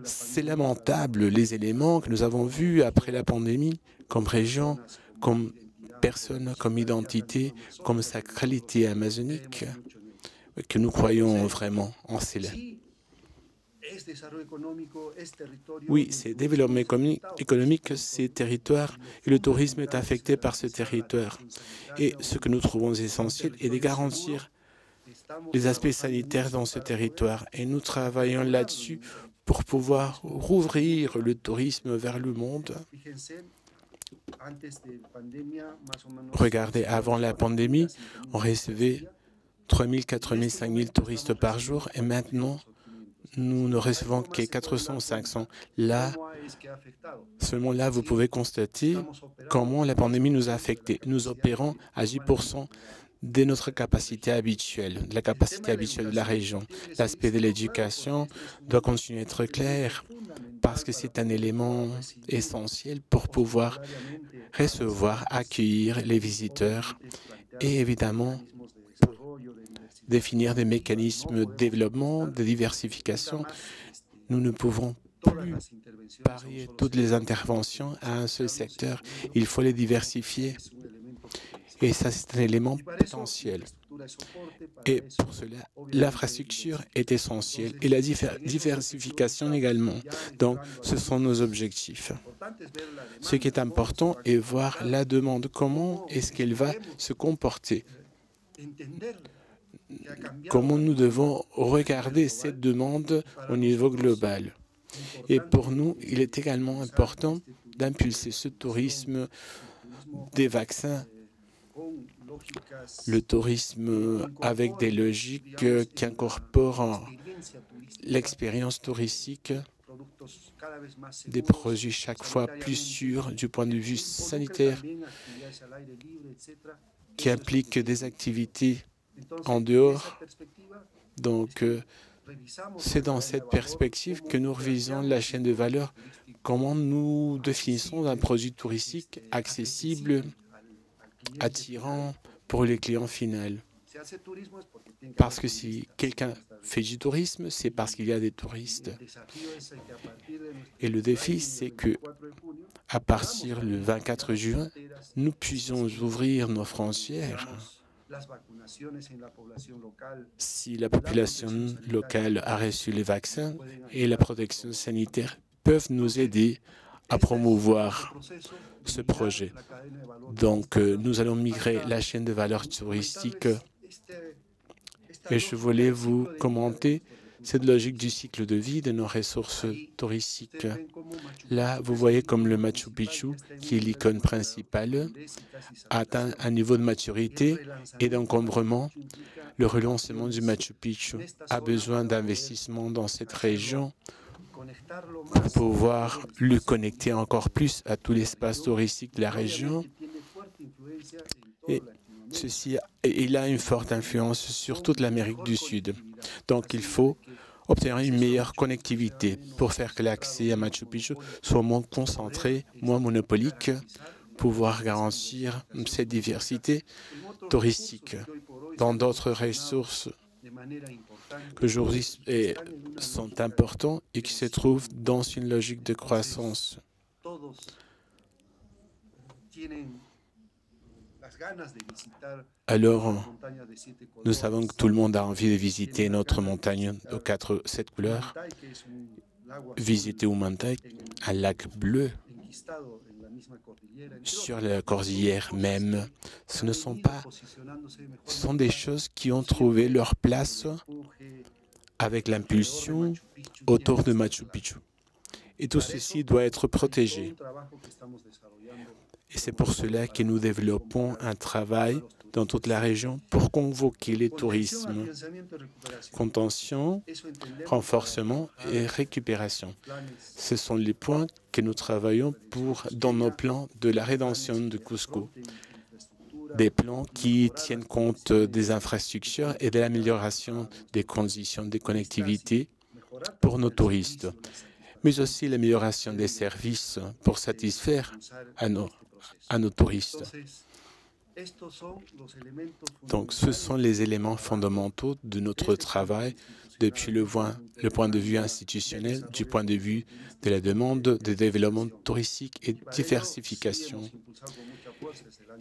C'est lamentable les éléments que nous avons vus après la pandémie, comme région, comme personne, comme identité, comme sacralité amazonique, que nous croyons vraiment en cela. Oui, c'est développement économique, c'est territoire, et le tourisme est affecté par ce territoire. Et ce que nous trouvons essentiel est de garantir les aspects sanitaires dans ce territoire. Et nous travaillons là-dessus pour pouvoir rouvrir le tourisme vers le monde. Regardez, avant la pandémie, on recevait 3 000, 4 000, 5 000 touristes par jour, et maintenant, nous ne recevons que 400 ou 500. Là, seulement là, vous pouvez constater comment la pandémie nous a affectés. Nous opérons à 10% de notre capacité habituelle, de la capacité habituelle de la région. L'aspect de l'éducation doit continuer à être clair parce que c'est un élément essentiel pour pouvoir recevoir, accueillir les visiteurs et évidemment définir des mécanismes de développement, de diversification. Nous ne pouvons plus parier toutes les interventions à un seul secteur. Il faut les diversifier. Et ça, c'est un élément potentiel. Et pour cela, l'infrastructure est essentielle et la diversification également. Donc, ce sont nos objectifs. Ce qui est important est voir la demande. Comment est-ce qu'elle va se comporter? Comment nous devons regarder cette demande au niveau global? Et pour nous, il est également important d'impulser ce tourisme des vaccins, le tourisme avec des logiques qui incorporent l'expérience touristique, des produits chaque fois plus sûrs du point de vue sanitaire, qui impliquent des activités en dehors. Donc, c'est dans cette perspective que nous revisons la chaîne de valeur, comment nous définissons un produit touristique accessible, attirant pour les clients finaux. Parce que si quelqu'un fait du tourisme, c'est parce qu'il y a des touristes. Et le défi, c'est que à partir du 24 juin, nous puissions ouvrir nos frontières. Si la population locale a reçu les vaccins et la protection sanitaire peuvent nous aider à promouvoir ce projet. Donc, nous allons migrer la chaîne de valeur touristique et je voulais vous commenter cette logique du cycle de vie de nos ressources touristiques. Là, vous voyez comme le Machu Picchu, qui est l'icône principale, atteint un niveau de maturité et d'encombrement. Le relancement du Machu Picchu a besoin d'investissement dans cette région pour pouvoir le connecter encore plus à tout l'espace touristique de la région. Et il a une forte influence sur toute l'Amérique du Sud. Donc, il faut obtenir une meilleure connectivité pour faire que l'accès à Machu Picchu soit moins concentré, moins monopolique, pouvoir garantir cette diversité touristique dans d'autres ressources qui aujourd'hui sont importantes et qui se trouvent dans une logique de croissance. Alors, nous savons que tout le monde a envie de visiter notre montagne aux 7 couleurs, visiter Humantay, un lac bleu sur la cordillère même. Ce sont des choses qui ont trouvé leur place avec l'impulsion autour de Machu Picchu. Et tout ceci doit être protégé. Et c'est pour cela que nous développons un travail dans toute la région pour convoquer les tourismes, contention, renforcement et récupération. Ce sont les points que nous travaillons dans nos plans de la rédemption de Cusco. Des plans qui tiennent compte des infrastructures et de l'amélioration des conditions de connectivité pour nos touristes, mais aussi l'amélioration des services pour satisfaire à nos touristes. Donc, ce sont les éléments fondamentaux de notre travail depuis le point de vue institutionnel, du point de vue de la demande de développement touristique et de diversification.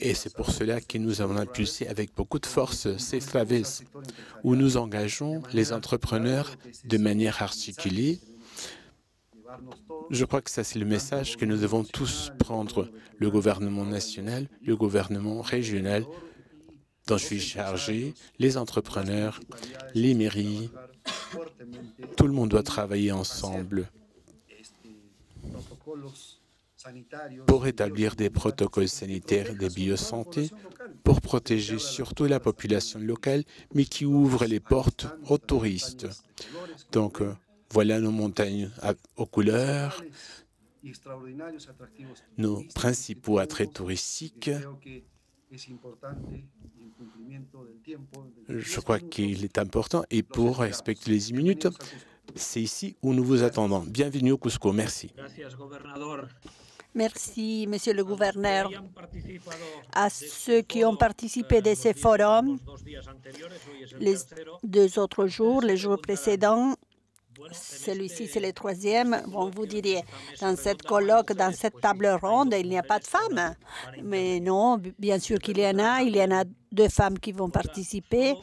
Et c'est pour cela que nous avons impulsé avec beaucoup de force Safe Travels, où nous engageons les entrepreneurs de manière articulée. Je crois que ça, c'est le message que nous devons tous prendre, le gouvernement national, le gouvernement régional, dont je suis chargé, les entrepreneurs, les mairies. Tout le monde doit travailler ensemble pour établir des protocoles sanitaires de biosanté, pour protéger surtout la population locale, mais qui ouvrent les portes aux touristes. Donc, voilà nos montagnes aux couleurs, nos principaux attraits touristiques. Je crois qu'il est important et pour respecter les 10 minutes, c'est ici où nous vous attendons. Bienvenue au Cusco. Merci. Merci, Monsieur le gouverneur. À ceux qui ont participé de ces forums, les 2 autres jours, les jours précédents, celui-ci, c'est le 3e. Bon, vous diriez, dans cette colloque, dans cette table ronde, il n'y a pas de femmes. Mais non, bien sûr qu'il y en a. Il y en a 2 femmes qui vont participer.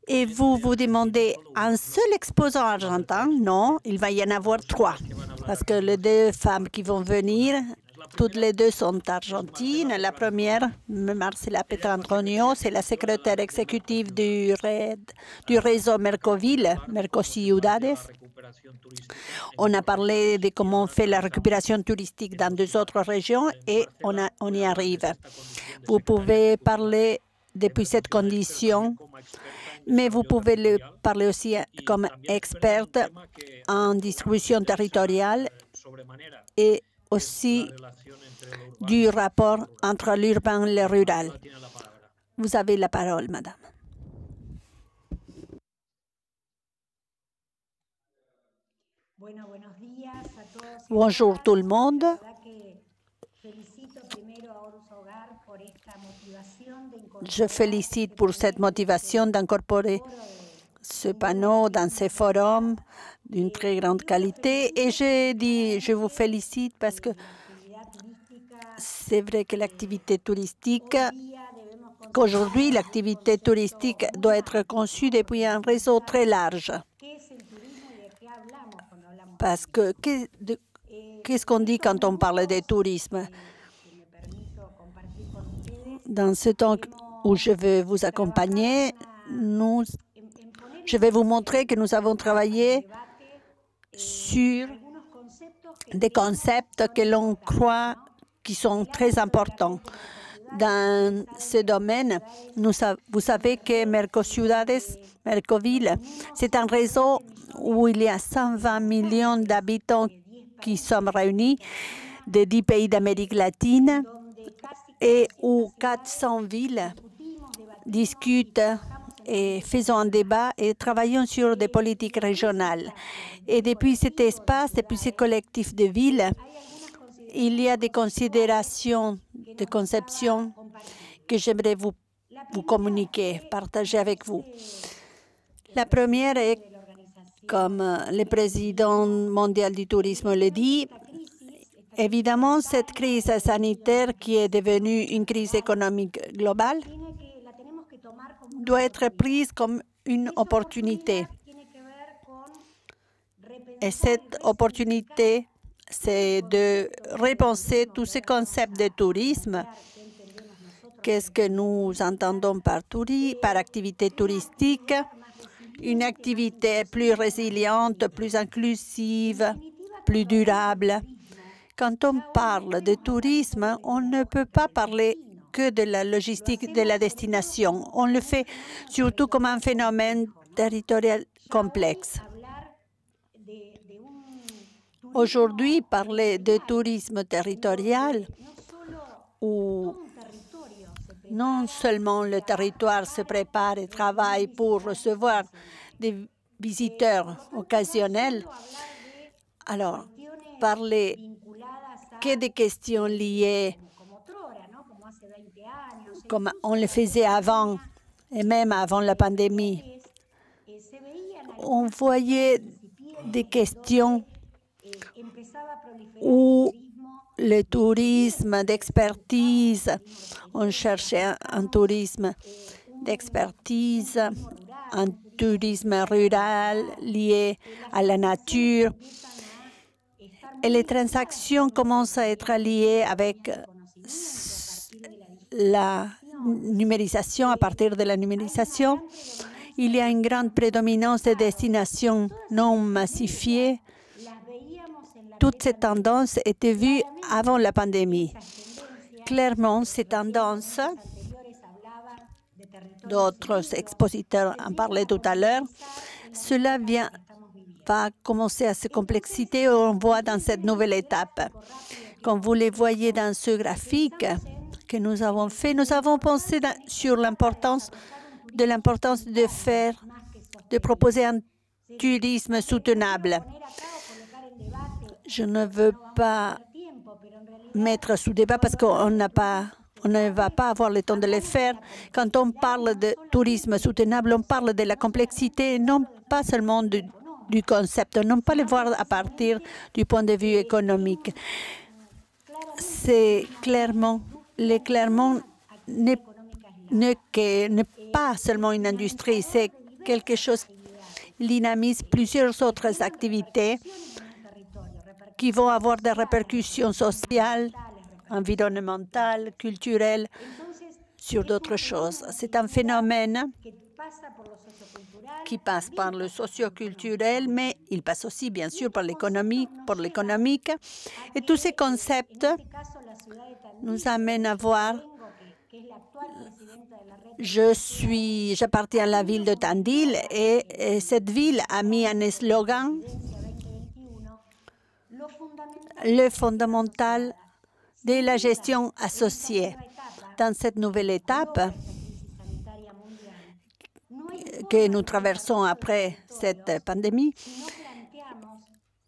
Et vous vous demandez, un seul exposant argentin? Non, il va y en avoir 3. Parce que les 2 femmes qui vont venir, toutes les 2 sont argentines. La première, Marcela Petrantonio, c'est la secrétaire exécutive du réseau Mercoville, Mercociudades. On a parlé de comment on fait la récupération touristique dans 2 autres régions et on y arrive. Vous pouvez parler depuis cette condition, mais vous pouvez le parler aussi comme experte en distribution territoriale et aussi du rapport entre l'urbain et le rural. Vous avez la parole, madame. Bonjour tout le monde. Je félicite pour cette motivation d'incorporer ce panneau dans ces forums d'une très grande qualité. Et je vous félicite parce que c'est vrai que l'activité touristique, qu'aujourd'hui, l'activité touristique doit être conçue depuis un réseau très large. Parce que qu'est-ce qu'on dit quand on parle de tourisme? Dans ce temps où je vais vous accompagner, je vais vous montrer que nous avons travaillé sur des concepts que l'on croit qui sont très importants. Dans ce domaine, vous savez que Mercoville, c'est un réseau où il y a 120 millions d'habitants qui sont réunis de 10 pays d'Amérique latine et où 400 villes discutent et faisons un débat et travaillons sur des politiques régionales. Et depuis cet espace, depuis ce collectif de villes, il y a des considérations, des conceptions que j'aimerais vous communiquer, partager avec vous. La première est, comme le président mondial du tourisme le dit, évidemment, cette crise sanitaire qui est devenue une crise économique globale doit être prise comme une opportunité. Et cette opportunité, c'est de repenser tous ces concepts de tourisme. Qu'est-ce que nous entendons par activité touristique? Une activité plus résiliente, plus inclusive, plus durable, Quand on parle de tourisme, on ne peut pas parler que de la logistique de la destination. On le fait surtout comme un phénomène territorial complexe. Aujourd'hui, parler de tourisme territorial, où non seulement le territoire se prépare et travaille pour recevoir des visiteurs occasionnels, alors parler que des questions liées, comme on le faisait avant, et même avant la pandémie, on voyait des questions où le tourisme d'expertise, on cherchait un tourisme d'expertise, un tourisme rural lié à la nature. Et les transactions commencent à être liées avec la numérisation. À partir de la numérisation, il y a une grande prédominance des destinations non massifiées. Toutes ces tendances étaient vues avant la pandémie. Clairement, ces tendances, d'autres expositeurs en parlaient tout à l'heure, cela va commencer à se complexifier, on voit dans cette nouvelle étape. Comme vous les voyez dans ce graphique que nous avons fait, nous avons pensé sur l'importance de proposer un tourisme soutenable. Je ne veux pas mettre sous débat parce qu'on ne va pas avoir le temps de le faire. Quand on parle de tourisme soutenable, on parle de la complexité, non pas seulement du concept, non pas le voir à partir du point de vue économique. C'est Clermont n'est pas seulement une industrie, c'est quelque chose qui dynamise plusieurs autres activités qui vont avoir des répercussions sociales, environnementales, culturelles, sur d'autres choses. C'est un phénomène qui passe par le socio-culturel, mais il passe aussi, bien sûr, par l'économique. Et tous ces concepts nous amènent à voir. J'appartiens à la ville de Tandil et cette ville a mis un slogan, le fondamental de la gestion associée. Dans cette nouvelle étape que nous traversons après cette pandémie,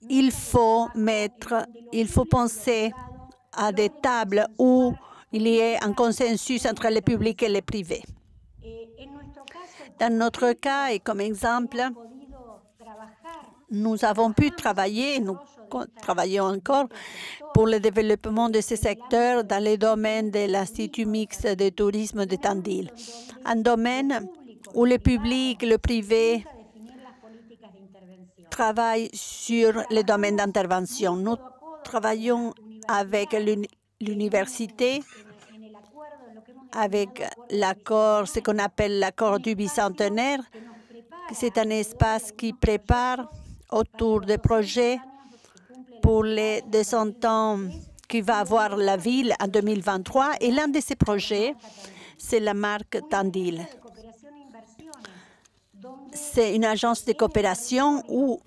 il faut penser à des tables où il y ait un consensus entre le public et le privé. Dans notre cas, et comme exemple, nous avons pu travailler, nous travaillons encore pour le développement de ce secteur dans les domaines de l'Institut mixte de tourisme de Tandil, un domaine où le public, le privé travaillent sur les domaines d'intervention. Nous travaillons avec l'université, avec l'accord, ce qu'on appelle l'accord du bicentenaire. C'est un espace qui prépare autour des projets pour les 200 ans qui va avoir la ville en 2023. Et l'un de ces projets, c'est la marque Tandil. C'est une agence de coopération où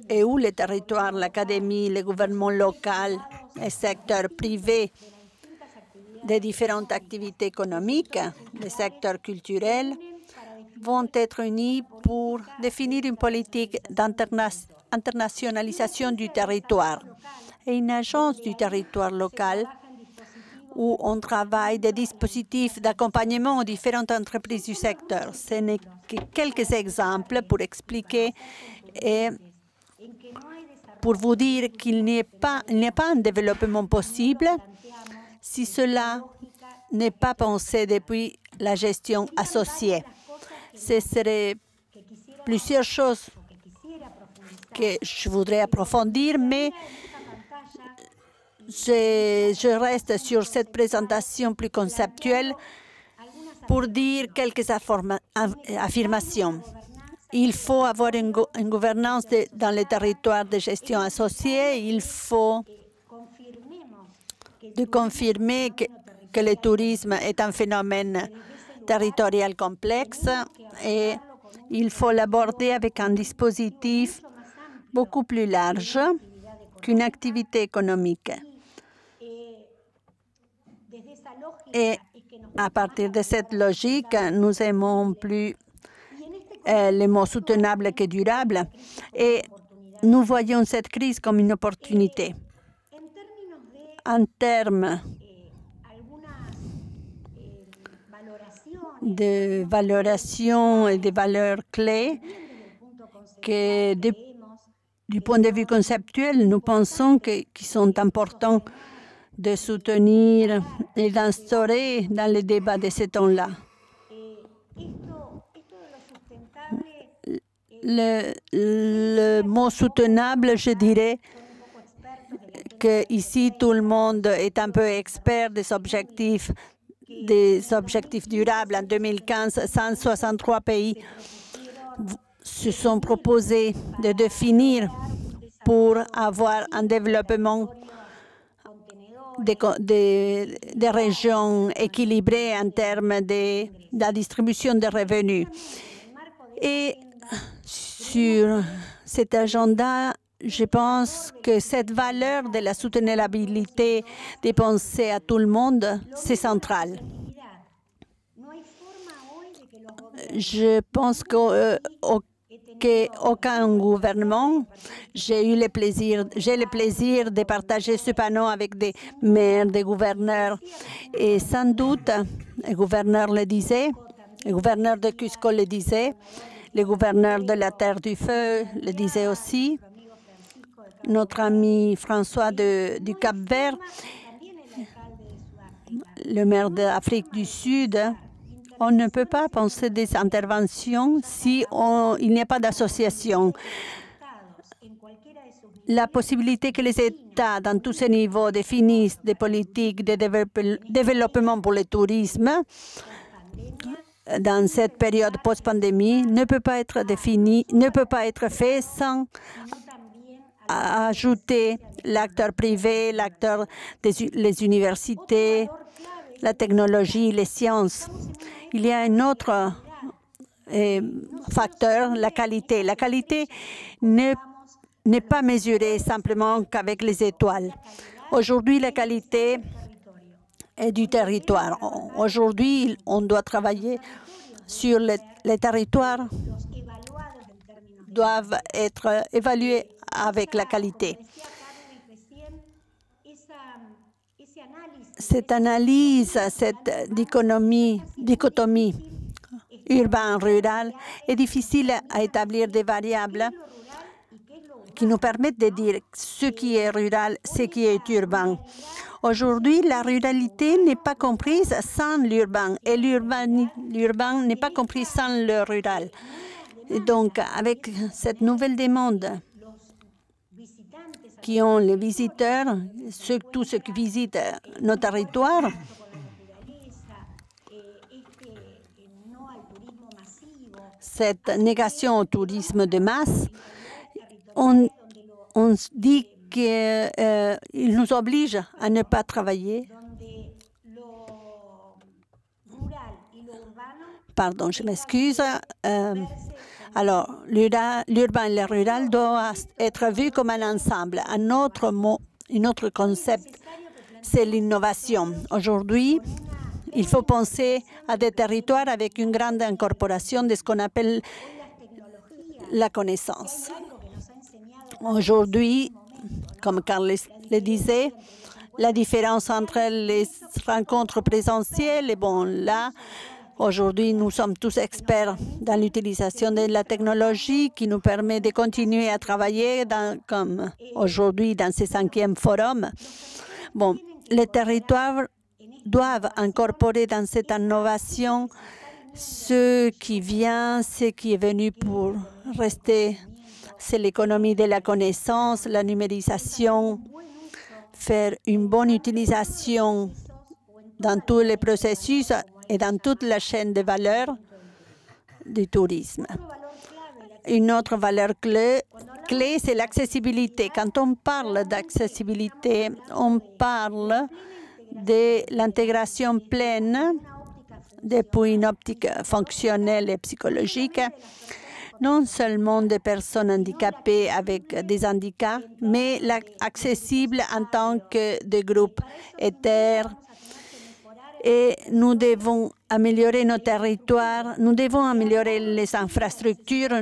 les territoires, l'académie, le gouvernement local, le secteur privé des différentes activités économiques, le secteur culturel, vont être unis pour définir une politique d'internationalisation du territoire et une agence du territoire local où on travaille des dispositifs d'accompagnement aux différentes entreprises du secteur. Ce n'est que quelques exemples pour expliquer et pour vous dire qu'il n'y a pas un développement possible si cela n'est pas pensé depuis la gestion associée. Ce serait plusieurs choses que je voudrais approfondir, mais je reste sur cette présentation plus conceptuelle pour dire quelques affirmations. Il faut avoir une gouvernance dans les territoires de gestion associée. Il faut de confirmer que le tourisme est un phénomène territorial complexe et il faut l'aborder avec un dispositif beaucoup plus large qu'une activité économique. Et à partir de cette logique, nous aimons plus les mots soutenables que durables et nous voyons cette crise comme une opportunité. En termes de valoration et de valeurs clés, que du point de vue conceptuel, nous pensons qu'ils sont importants de soutenir et d'instaurer dans les débats de ce temps-là. Le mot soutenable, je dirais que ici tout le monde est un peu expert des objectifs durables. En 2015, 163 pays se sont proposés de définir pour avoir un développement des régions équilibrées en termes de la distribution des revenus. Et sur cet agenda, je pense que cette valeur de la soutenabilité de penser à tout le monde, c'est central. Je pense qu'aucun gouvernement, j'ai le plaisir de partager ce panneau avec des maires, des gouverneurs, et sans doute, le gouverneur le disait, le gouverneur de Cusco le disait, le gouverneur de la Terre du Feu le disait aussi, notre ami François du Cap-Vert, le maire d'Afrique du Sud. On ne peut pas penser des interventions si il n'y a pas d'association. La possibilité que les États, dans tous ces niveaux, définissent des politiques de développement pour le tourisme dans cette période post-pandémie ne peut pas être définie, ne peut pas être fait sans ajouter l'acteur privé, les universités, la technologie, les sciences. Il y a un autre facteur, la qualité. La qualité n'est pas mesurée simplement qu'avec les étoiles. Aujourd'hui, la qualité est du territoire. Aujourd'hui, on doit travailler sur les territoires doivent être évalués avec la qualité. Cette analyse, cette dichotomie urbain-rural est difficile à établir des variables qui nous permettent de dire ce qui est rural, ce qui est urbain. Aujourd'hui, la ruralité n'est pas comprise sans l'urbain et l'urbain n'est pas compris sans le rural. Et donc, avec cette nouvelle demande qui ont les visiteurs, tous ceux qui visitent nos territoires, cette négation au tourisme de masse, on dit qu'il nous oblige à ne pas travailler. Pardon, je m'excuse. Alors, l'urbain et le rural doivent être vus comme un ensemble. Un autre concept, c'est l'innovation. Aujourd'hui, il faut penser à des territoires avec une grande incorporation de ce qu'on appelle la connaissance. Aujourd'hui, comme Carles le disait, la différence entre les rencontres présentielles, et bon, là, aujourd'hui, nous sommes tous experts dans l'utilisation de la technologie qui nous permet de continuer à travailler comme aujourd'hui dans ce 5e forum. Bon, les territoires doivent incorporer dans cette innovation ce qui vient, ce qui est venu pour rester. C'est l'économie de la connaissance, la numérisation, faire une bonne utilisation dans tous les processus et dans toute la chaîne de valeur du tourisme. Une autre valeur clé, clé, c'est l'accessibilité. Quand on parle d'accessibilité, on parle de l'intégration pleine depuis une optique fonctionnelle et psychologique, non seulement des personnes handicapées avec des handicaps, mais accessible en tant que des groupes éthers. Et nous devons améliorer nos territoires, nous devons améliorer les infrastructures.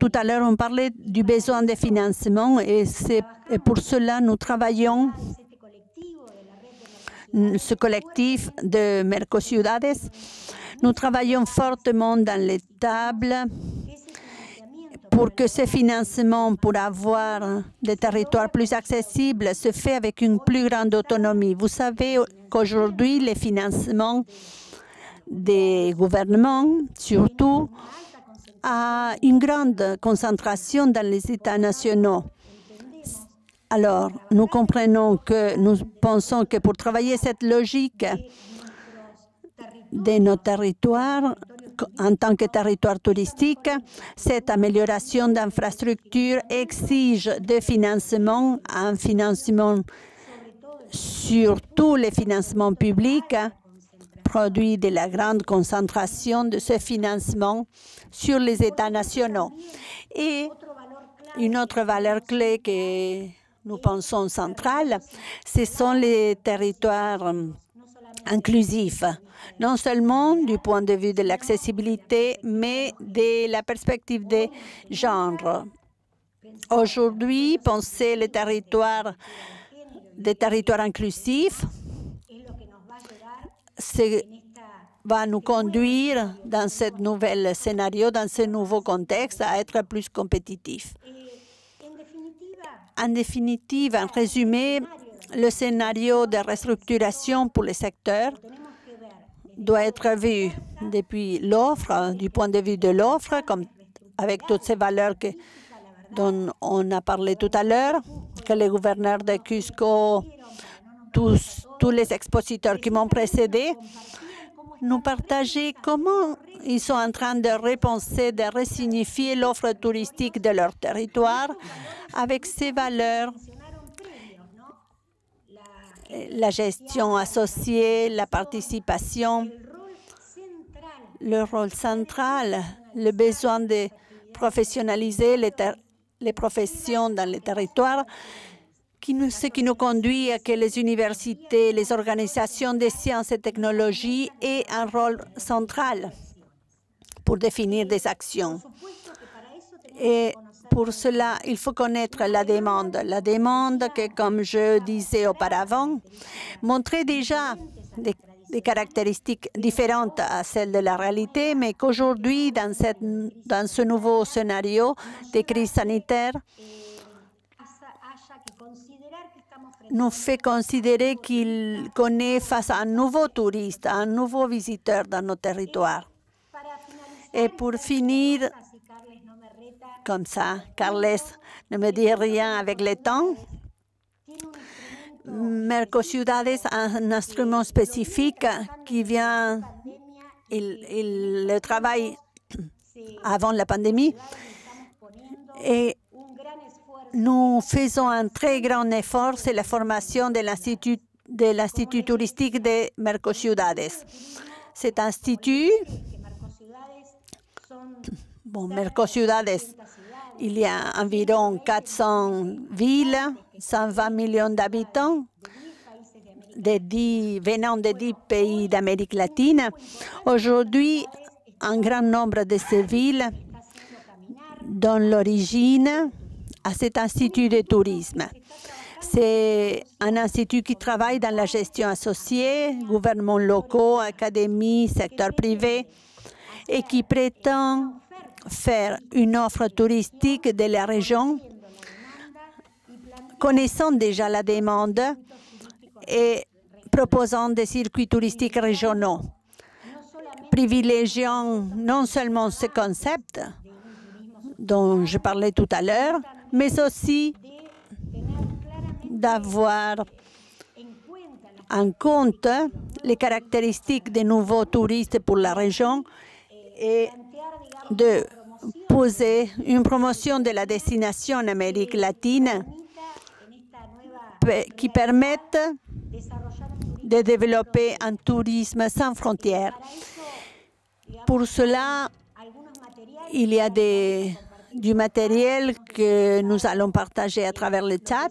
Tout à l'heure, on parlait du besoin de financement et pour cela, nous travaillons ce collectif de Mercociudades. Nous travaillons fortement dans les tables pour que ce financement pour avoir des territoires plus accessibles se fait avec une plus grande autonomie. Vous savez qu'aujourd'hui, les financements des gouvernements, surtout, a une grande concentration dans les États nationaux. Alors, nous comprenons que nous pensons que pour travailler cette logique de nos territoires, en tant que territoire touristique, cette amélioration d'infrastructures exige des financements, un financement, surtout les financements publics, produit de la grande concentration de ce financement sur les États nationaux. Et une autre valeur clé que nous pensons centrale, ce sont les territoires inclusifs, non seulement du point de vue de l'accessibilité, mais de la perspective des genres. Aujourd'hui, penser les territoires, des territoires inclusifs, va nous conduire dans ce nouvel scénario, dans ce nouveau contexte, à être plus compétitifs. En définitive, en résumé, le scénario de restructuration pour les secteurs doit être vu depuis l'offre, du point de vue de l'offre, comme avec toutes ces valeurs dont on a parlé tout à l'heure, que les gouverneurs de Cusco, tous les expositeurs qui m'ont précédé, nous partageaient comment ils sont en train de repenser, de resignifier l'offre touristique de leur territoire avec ces valeurs, la gestion associée, la participation, le rôle central, le besoin de professionnaliser les professions dans les territoires, ce qui nous conduit à que les universités, les organisations des sciences et technologies aient un rôle central pour définir des actions. Et pour cela, il faut connaître la demande. La demande que, comme je disais auparavant, montrait déjà des caractéristiques différentes à celles de la réalité, mais qu'aujourd'hui, dans ce nouveau scénario de crise sanitaire, nous fait considérer qu'on est face à un nouveau touriste, un nouveau visiteur dans nos territoires. Et pour finir, comme ça, Carles ne me dit rien avec le temps, Mercociudades a un instrument spécifique qui vient, il le travaille avant la pandémie, et nous faisons un très grand effort, c'est la formation de l'Institut touristique de Mercociudades. Cet institut, Mercociudades, il y a environ 400 villes, 120 millions d'habitants, venant de 10 pays d'Amérique latine. Aujourd'hui, un grand nombre de ces villes donnent l'origine à cet institut de tourisme. C'est un institut qui travaille dans la gestion associée, gouvernements locaux, académies, secteur privé, et qui prétend faire une offre touristique de la région, connaissant déjà la demande et proposant des circuits touristiques régionaux, privilégiant non seulement ce concept dont je parlais tout à l'heure, mais aussi d'avoir en compte les caractéristiques des nouveaux touristes pour la région et de poser une promotion de la destination en Amérique latine qui permette de développer un tourisme sans frontières. Pour cela, il y a du matériel que nous allons partager à travers le chat.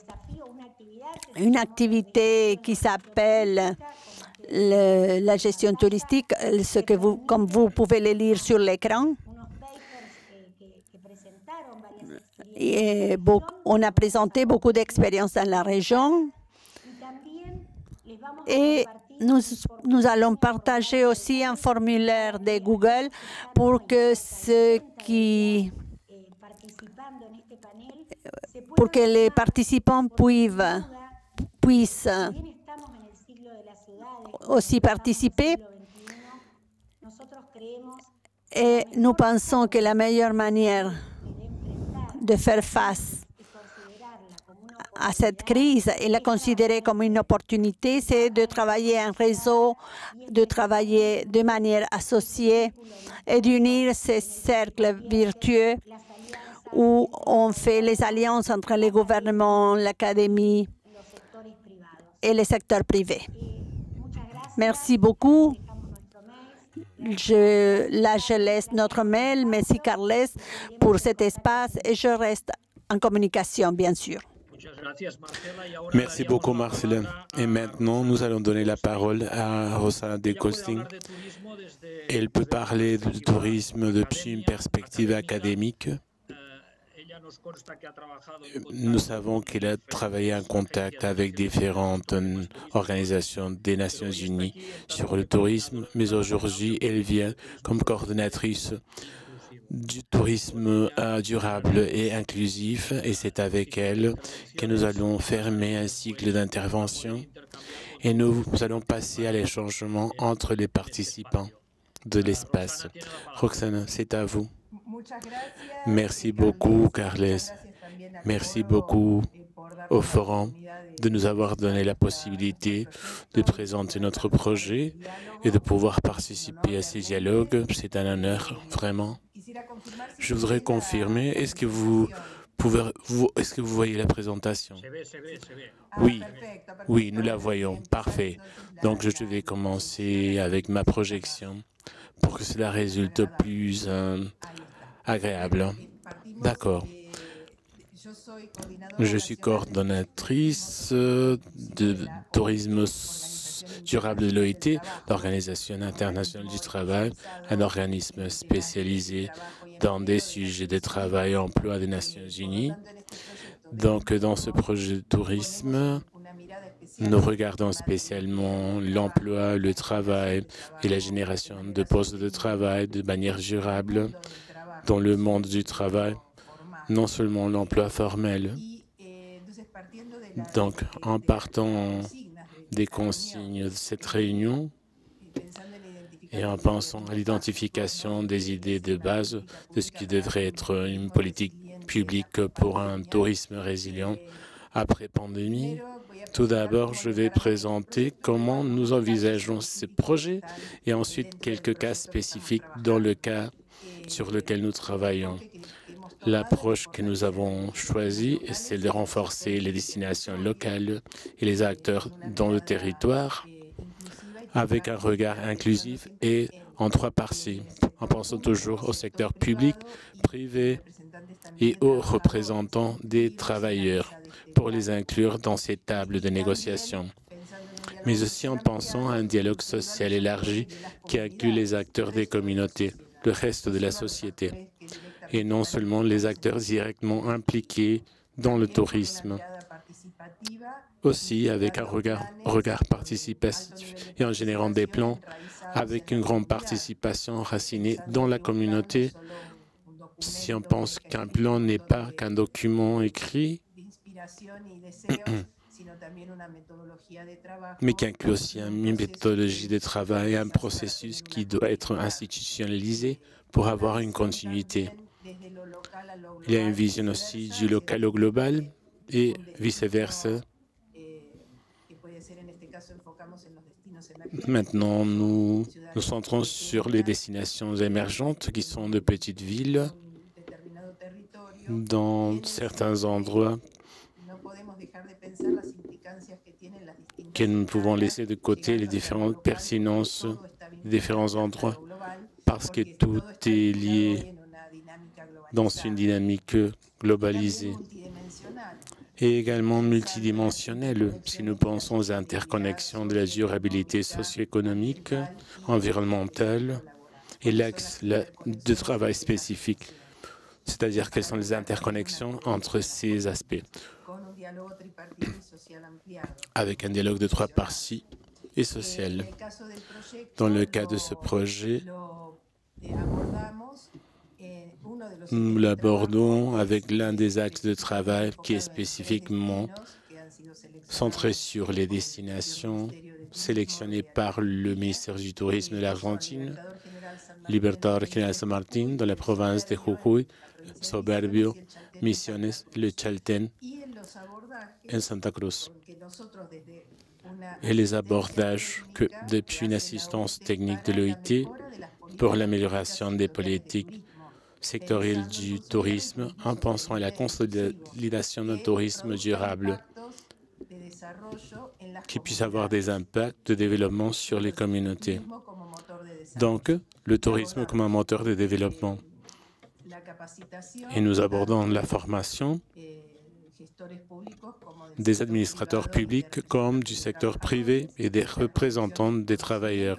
Une activité qui s'appelle la gestion touristique, comme vous pouvez le lire sur l'écran. On a présenté beaucoup d'expériences dans la région et nous allons partager aussi un formulaire de Google pour que les participants puissent aussi participer. Et nous pensons que la meilleure manière de faire face à cette crise et la considérer comme une opportunité, c'est de travailler en réseau, de travailler de manière associée et d'unir ces cercles vertueux où on fait les alliances entre les gouvernements, l'académie et le secteur privé. Merci beaucoup. Je laisse notre mail. Merci, Carles, pour cet espace et je reste en communication, bien sûr. Merci beaucoup, Marcela. Et maintenant, nous allons donner la parole à Rosa de Costing. Elle peut parler du tourisme depuis une perspective académique. Nous savons qu'elle a travaillé en contact avec différentes organisations des Nations Unies sur le tourisme, mais aujourd'hui, elle vient comme coordonnatrice du tourisme durable et inclusif, et c'est avec elle que nous allons fermer un cycle d'intervention et nous allons passer à l'échangement entre les participants de l'espace. Roxana, c'est à vous. Merci beaucoup, Carles. Merci beaucoup au Forum de nous avoir donné la possibilité de présenter notre projet et de pouvoir participer à ces dialogues. C'est un honneur, vraiment. Je voudrais confirmer, est-ce que vous voyez la présentation? Oui, nous la voyons. Parfait. Donc, je vais commencer avec ma projection pour que cela résulte plus agréable. D'accord. Je suis coordonnatrice de tourisme durable de l'OIT, l'Organisation internationale du travail, un organisme spécialisé dans des sujets de travail et emploi des Nations Unies. Donc, dans ce projet de tourisme, nous regardons spécialement l'emploi, le travail et la génération de postes de travail de manière durable dans le monde du travail, non seulement l'emploi formel. Donc, en partant des consignes de cette réunion et en pensant à l'identification des idées de base de ce qui devrait être une politique publique pour un tourisme résilient après pandémie, tout d'abord, je vais présenter comment nous envisageons ces projets et ensuite quelques cas spécifiques dans le cas sur lequel nous travaillons. L'approche que nous avons choisie est celle de renforcer les destinations locales et les acteurs dans le territoire avec un regard inclusif et en trois parties, en pensant toujours au secteur public, privé et aux représentants des travailleurs pour les inclure dans ces tables de négociation, mais aussi en pensant à un dialogue social élargi qui inclut les acteurs des communautés, le reste de la société, et non seulement les acteurs directement impliqués dans le tourisme. Aussi avec un regard participatif et en générant des plans avec une grande participation enracinée dans la communauté. Si on pense qu'un plan n'est pas qu'un document écrit, mais qui inclut aussi une méthodologie de travail, un processus qui doit être institutionnalisé pour avoir une continuité. Il y a une vision aussi du local au global et vice-versa. Maintenant, nous nous centrons sur les destinations émergentes qui sont de petites villes dans certains endroits que nous pouvons laisser de côté les différentes pertinences des différents endroits parce que tout est lié dans une dynamique globalisée et également multidimensionnelle. Si nous pensons aux interconnexions de la durabilité socio-économique, environnementale et l'axe de travail spécifique, c'est-à-dire quelles sont les interconnexions entre ces aspects, avec un dialogue de 3 parties et social. Dans le cas de ce projet, nous l'abordons avec l'un des axes de travail qui est spécifiquement centré sur les destinations sélectionnées par le ministère du Tourisme de l'Argentine, Libertador General San Martín, dans la province de Jujuy, Soberbio, Misiones, le Chaltén, en Santa Cruz. Et les abordages que, depuis une assistance technique de l'OIT pour l'amélioration des politiques sectorielles du tourisme, en pensant à la consolidation d'un tourisme durable qui puisse avoir des impacts de développement sur les communautés. Donc, le tourisme comme un moteur de développement. Et nous abordons la formation des administrateurs publics comme du secteur privé et des représentants des travailleurs,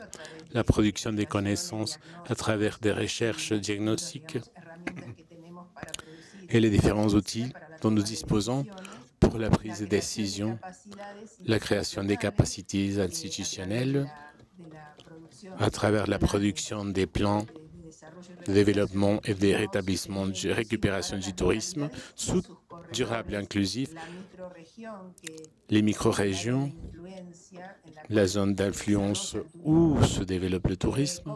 la production des connaissances à travers des recherches diagnostiques et les différents outils dont nous disposons pour la prise de décision, la création des capacités institutionnelles à travers la production des plans de développement et des rétablissements de récupération du tourisme, durable et inclusif, les micro-régions, la zone d'influence où se développe le tourisme,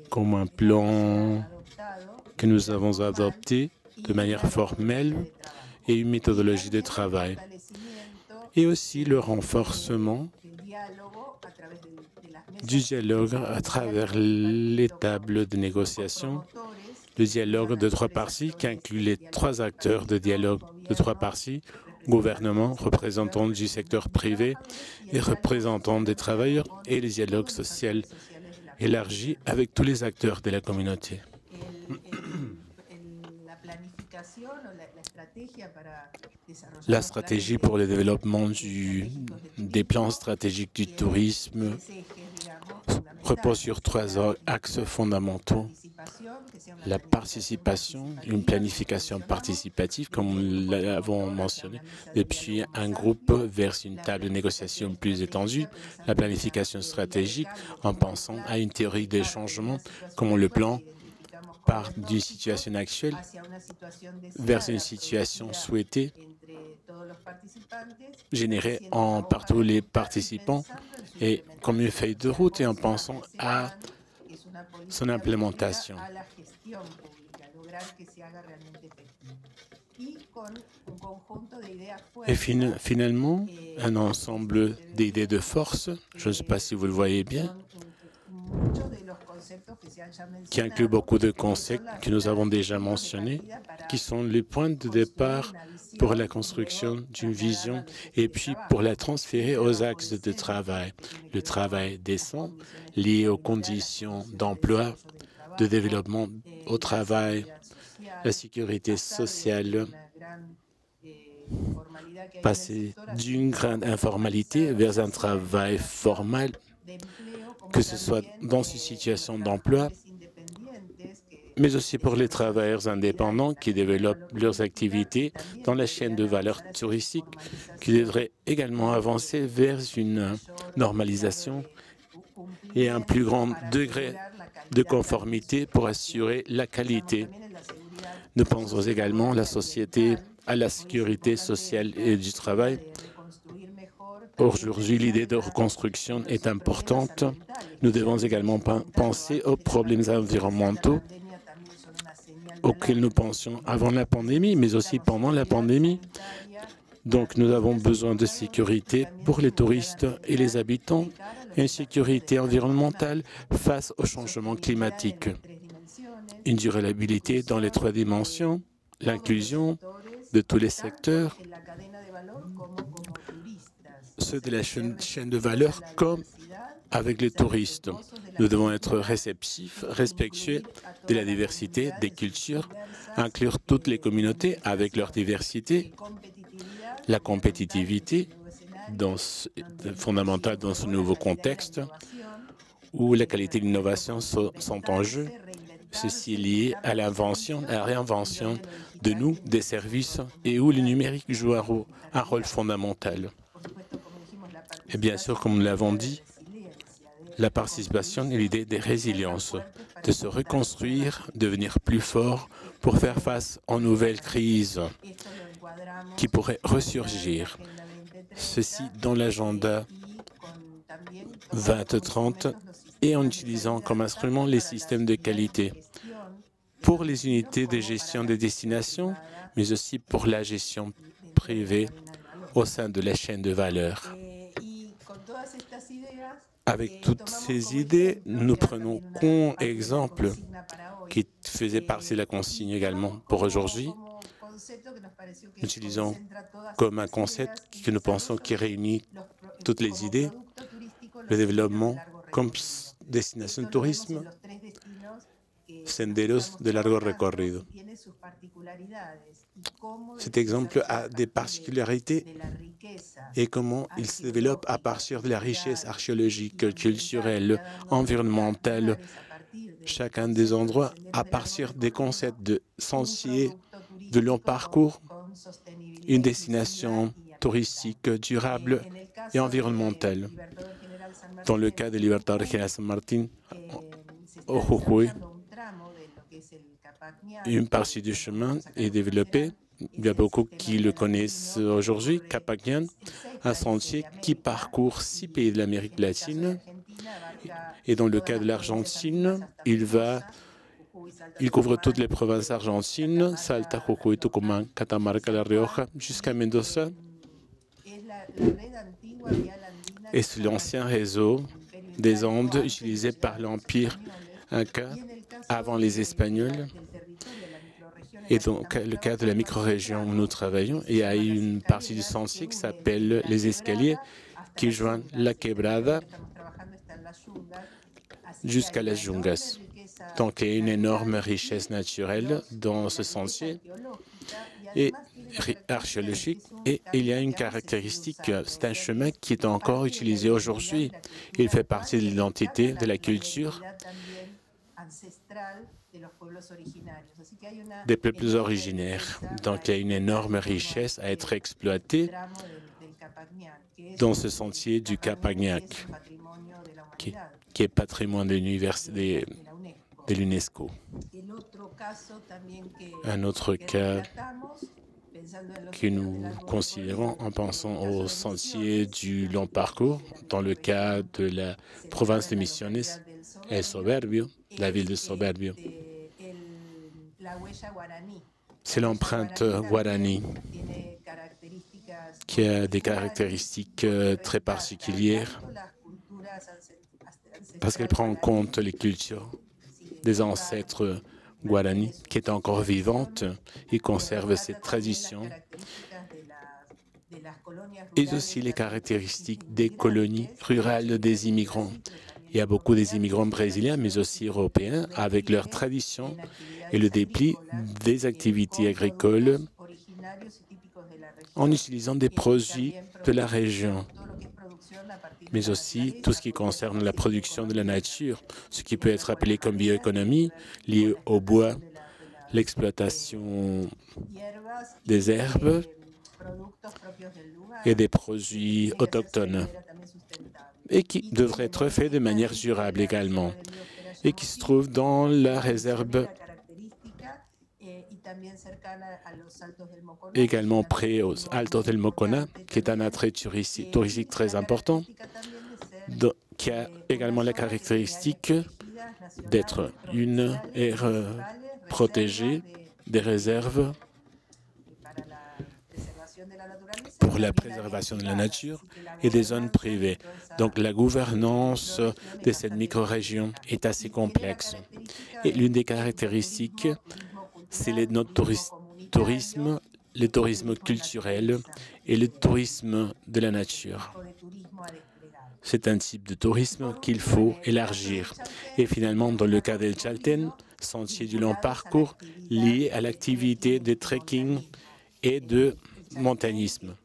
comme un plan que nous avons adopté de manière formelle et une méthodologie de travail, et aussi le renforcement du dialogue à travers les tables de négociation, le dialogue de 3 parties qui inclut les 3 acteurs de dialogue de 3 parties, gouvernement, représentants du secteur privé et représentants des travailleurs, et le dialogue social élargi avec tous les acteurs de la communauté. La stratégie pour le développement des plans stratégiques du tourisme repose sur 3 axes fondamentaux. La participation, une planification participative, comme nous l'avons mentionné, depuis un groupe vers une table de négociation plus étendue, la planification stratégique en pensant à une théorie des changements, comme le plan part d'une situation actuelle vers une situation souhaitée générée par tous les participants et comme une feuille de route et en pensant à son implémentation. Et finalement, un ensemble d'idées de force, je ne sais pas si vous le voyez bien, qui inclut beaucoup de concepts que nous avons déjà mentionnés, qui sont les points de départ pour la construction d'une vision et puis pour la transférer aux axes de travail. Le travail décent lié aux conditions d'emploi, de développement au travail, la sécurité sociale, passer d'une grande informalité vers un travail formel, que ce soit dans une situation d'emploi, mais aussi pour les travailleurs indépendants qui développent leurs activités dans la chaîne de valeur touristique, qui devraient également avancer vers une normalisation et un plus grand degré de conformité pour assurer la qualité. Nous pensons également à la société, à la sécurité sociale et du travail. Aujourd'hui, l'idée de reconstruction est importante. Nous devons également penser aux problèmes environnementaux auxquels nous pensions avant la pandémie, mais aussi pendant la pandémie. Donc, nous avons besoin de sécurité pour les touristes et les habitants, et une sécurité environnementale face au changement climatique. une durabilité dans les 3 dimensions, l'inclusion de tous les secteurs, ceux de la chaîne de valeur comme avec les touristes. Nous devons être réceptifs, respectueux de la diversité des cultures, inclure toutes les communautés avec leur diversité, la compétitivité fondamentale dans ce nouveau contexte où la qualité et l'innovation sont en jeu. Ceci est lié à l'invention, à la réinvention de nous, des services, et où le numérique joue un rôle fondamental. Et bien sûr, comme nous l'avons dit, la participation et l'idée de résilience, de se reconstruire, devenir plus fort pour faire face aux nouvelles crises qui pourraient ressurgir. Ceci dans l'agenda 2030 et en utilisant comme instrument les systèmes de qualité pour les unités de gestion des destinations, mais aussi pour la gestion privée au sein de la chaîne de valeur. Avec toutes ces idées, nous prenons comme exemple, qui faisait partie de la consigne également pour aujourd'hui, nous utilisons comme un concept que nous pensons qui réunit toutes les idées, le développement comme destination de tourisme, senderos de largo recorrido. Cet exemple a des particularités et comment il se développe à partir de la richesse archéologique, culturelle, environnementale, chacun des endroits à partir des concepts de sentiers, de long parcours, une destination touristique durable et environnementale. Dans le cas de Libertad Regional San Martín, au Jujuy, une partie du chemin est développée. Il y a beaucoup qui le connaissent aujourd'hui. Capagnan, un sentier qui parcourt 6 pays de l'Amérique latine. Et dans le cas de l'Argentine, il couvre toutes les provinces argentines, Salta, Jujuy, Tucumán, Catamarca, La Rioja, jusqu'à Mendoza. Et c'est l'ancien réseau des Andes utilisé par l'Empire Inca avant les Espagnols. Et donc, le cas de la micro-région où nous travaillons, il y a une partie du sentier qui s'appelle les escaliers qui joignent la Quebrada jusqu'à las Yungas. Donc, il y a une énorme richesse naturelle dans ce sentier et archéologique. Et il y a une caractéristique, c'est un chemin qui est encore utilisé aujourd'hui. Il fait partie de l'identité, de la culture des peuples originaires. Donc, il y a une énorme richesse à être exploitée dans ce sentier du Capagnac, qui est patrimoine de l'UNESCO. Un autre cas que nous considérons en pensant au sentier du long parcours, dans le cas de la province de Misiones, El Soberbio, la ville de Soberbio. C'est l'empreinte guarani qui a des caractéristiques très particulières parce qu'elle prend en compte les cultures des ancêtres guarani qui est encore vivante et conserve cette tradition et aussi les caractéristiques des colonies rurales des immigrants. Il y a beaucoup des immigrants brésiliens, mais aussi européens, avec leurs traditions et le dépli des activités agricoles en utilisant des produits de la région, mais aussi tout ce qui concerne la production de la nature, ce qui peut être appelé comme bioéconomie, lié au bois, l'exploitation des herbes et des produits autochtones, et qui devrait être fait de manière durable également, et qui se trouve dans la réserve également près aux Altos del Mocona, qui est un attrait touristique très important, qui a également la caractéristique d'être une aire protégée, des réserves pour la préservation de la nature et des zones privées. Donc la gouvernance de cette micro-région est assez complexe. Et l'une des caractéristiques, c'est notre tourisme, le tourisme culturel et le tourisme de la nature. C'est un type de tourisme qu'il faut élargir. Et finalement, dans le cas del Chaltén, sentier du long parcours lié à l'activité de trekking et de montanisme.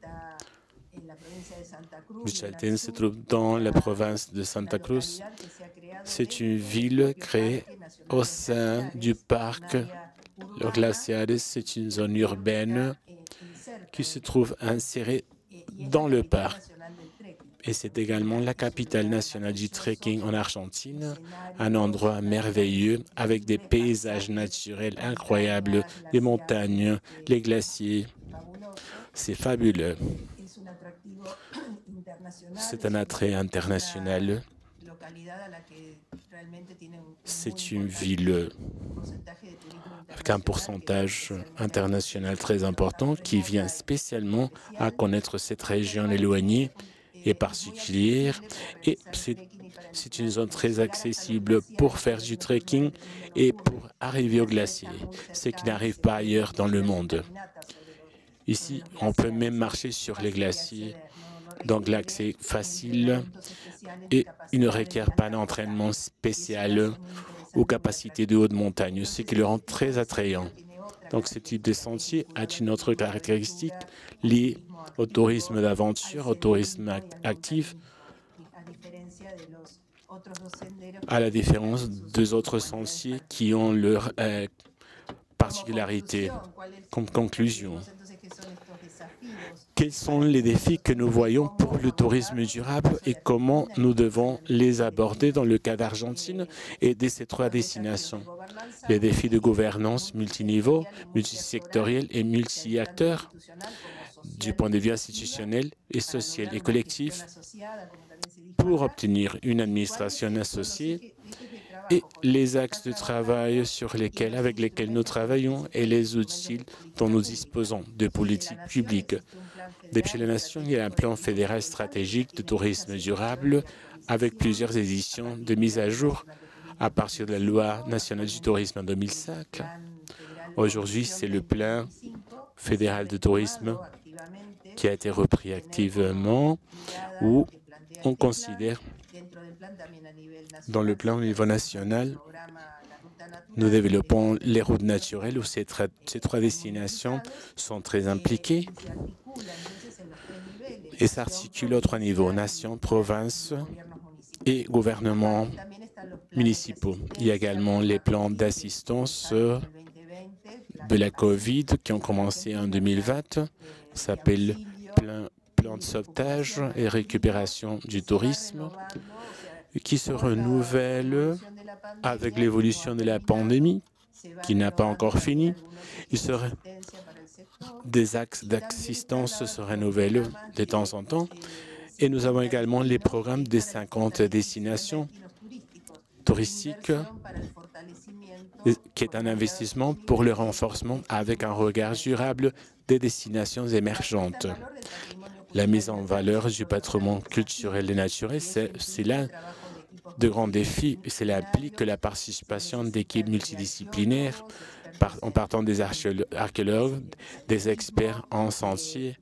Le Chaltén se trouve dans la province de Santa Cruz. C'est une ville créée au sein du parc Los Glaciares. C'est une zone urbaine qui se trouve insérée dans le parc. Et c'est également la capitale nationale du trekking en Argentine, un endroit merveilleux avec des paysages naturels incroyables, les montagnes, les glaciers. C'est fabuleux. C'est un attrait international. C'est une ville avec un pourcentage international très important qui vient spécialement à connaître cette région éloignée et particulière. Et c'est une zone très accessible pour faire du trekking et pour arriver au glacier, ce qui n'arrive pas ailleurs dans le monde. Ici, on peut même marcher sur les glaciers, donc l'accès est facile et il ne requiert pas d'entraînement spécial ou capacité de haute montagne, ce qui le rend très attrayant. Donc ce type de sentier a une autre caractéristique liée au tourisme d'aventure, au tourisme actif, à la différence des autres sentiers qui ont leur particularité. Comme conclusion, quels sont les défis que nous voyons pour le tourisme durable et comment nous devons les aborder dans le cas d'Argentine et de ces trois destinations? Les défis de gouvernance multiniveau, multisectoriel et multi-acteurs, du point de vue institutionnel et social et collectif, pour obtenir une administration associée et les axes de travail avec lesquels nous travaillons et les outils dont nous disposons de politiques publiques. Depuis la Nation, il y a un plan fédéral stratégique de tourisme durable avec plusieurs éditions de mise à jour à partir de la loi nationale du tourisme en 2005. Aujourd'hui, c'est le plan fédéral de tourisme qui a été repris activement, où on considère, dans le plan au niveau national, nous développons les routes naturelles où ces trois destinations sont très impliquées et s'articulent aux trois niveaux, nation, province et gouvernements municipaux. Il y a également les plans d'assistance de la COVID qui ont commencé en 2020, s'appelle plan de sauvetage et récupération du tourisme, qui se renouvelle avec l'évolution de la pandémie, qui n'a pas encore fini. Des axes d'assistance se renouvellent de temps en temps. Et nous avons également les programmes des 50 destinations touristiques, qui est un investissement pour le renforcement avec un regard durable des destinations émergentes. La mise en valeur du patrimoine culturel et naturel, c'est l'un des grands défis. Cela implique la participation d'équipes multidisciplinaires en partant des archéologues, des experts en sentiers,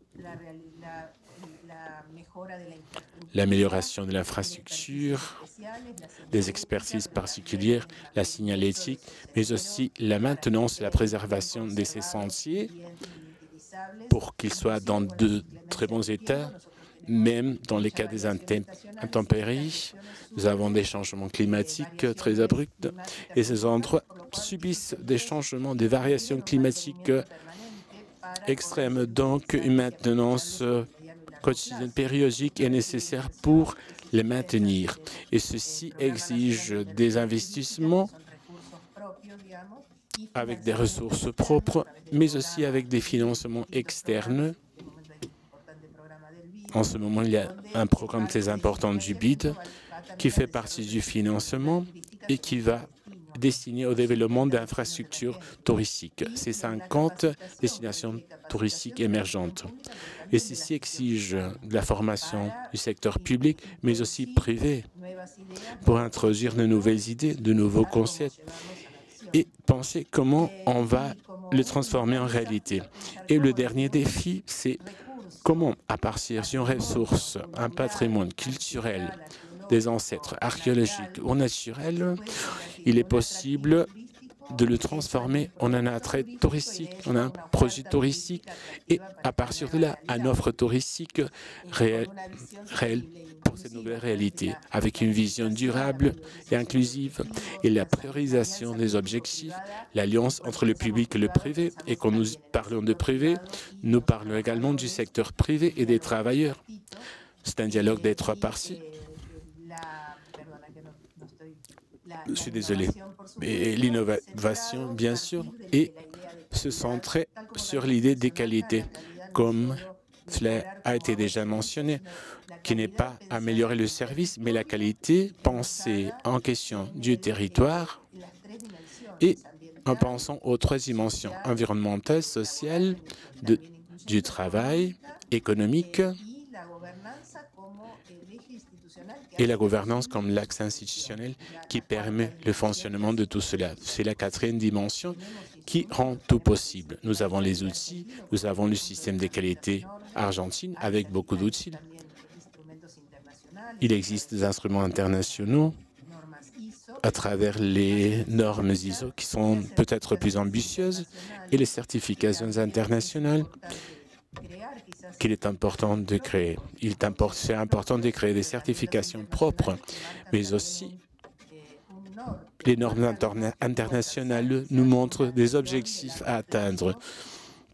l'amélioration de l'infrastructure, des expertises particulières, la signalétique, mais aussi la maintenance et la préservation de ces sentiers pour qu'ils soient dans de très bons états, même dans les cas des intempéries. Nous avons des changements climatiques très abrupts et ces endroits subissent des changements, des variations climatiques extrêmes. Donc, une maintenance quotidienne périodique est nécessaire pour les maintenir. Et ceci exige des investissements avec des ressources propres, mais aussi avec des financements externes. En ce moment, il y a un programme très important du BID qui fait partie du financement et qui va destinés au développement d'infrastructures touristiques. C'est 50 destinations touristiques émergentes. Et ceci exige de la formation du secteur public, mais aussi privé, pour introduire de nouvelles idées, de nouveaux concepts et penser comment on va le transformer en réalité. Et le dernier défi, c'est comment, à partir d'une ressource, un patrimoine culturel, des ancêtres archéologiques ou naturels, il est possible de le transformer en un attrait touristique, en un projet touristique et à partir de là, une offre touristique réelle pour cette nouvelle réalité, avec une vision durable et inclusive et la priorisation des objectifs, l'alliance entre le public et le privé. Et quand nous parlons de privé, nous parlons également du secteur privé et des travailleurs. C'est un dialogue des trois parties. Je suis désolé. Et l'innovation, bien sûr, et se centrer sur l'idée des qualités, comme cela a été déjà mentionné, qui n'est pas améliorer le service, mais la qualité, penser en question du territoire et en pensant aux trois dimensions environnementales, sociales, du travail, économique et la gouvernance comme l'axe institutionnel qui permet le fonctionnement de tout cela. C'est la quatrième dimension qui rend tout possible. Nous avons les outils, nous avons le système de qualité argentine avec beaucoup d'outils. Il existe des instruments internationaux à travers les normes ISO qui sont peut-être plus ambitieuses et les certifications internationales qu'il est important de créer. C'est important de créer des certifications propres, mais aussi les normes internationales nous montrent des objectifs à atteindre,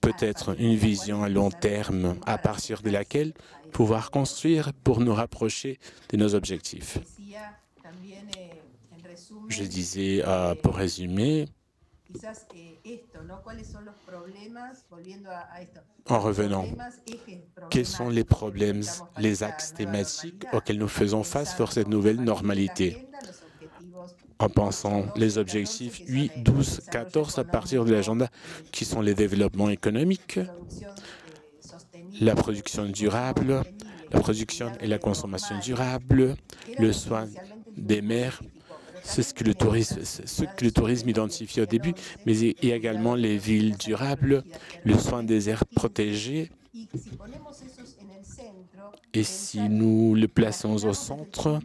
peut-être une vision à long terme à partir de laquelle pouvoir construire pour nous rapprocher de nos objectifs. Je disais, pour résumer, en revenant, quels sont les problèmes, les axes thématiques auxquels nous faisons face pour cette nouvelle normalité? En pensant les objectifs 8, 12, 14 à partir de l'agenda, qui sont les développements économiques, la production durable, la production et la consommation durable, le soin des mers. C'est ce que le tourisme identifie au début, mais il y a également les villes durables, le soin des aires protégées. Et si nous le plaçons au centre,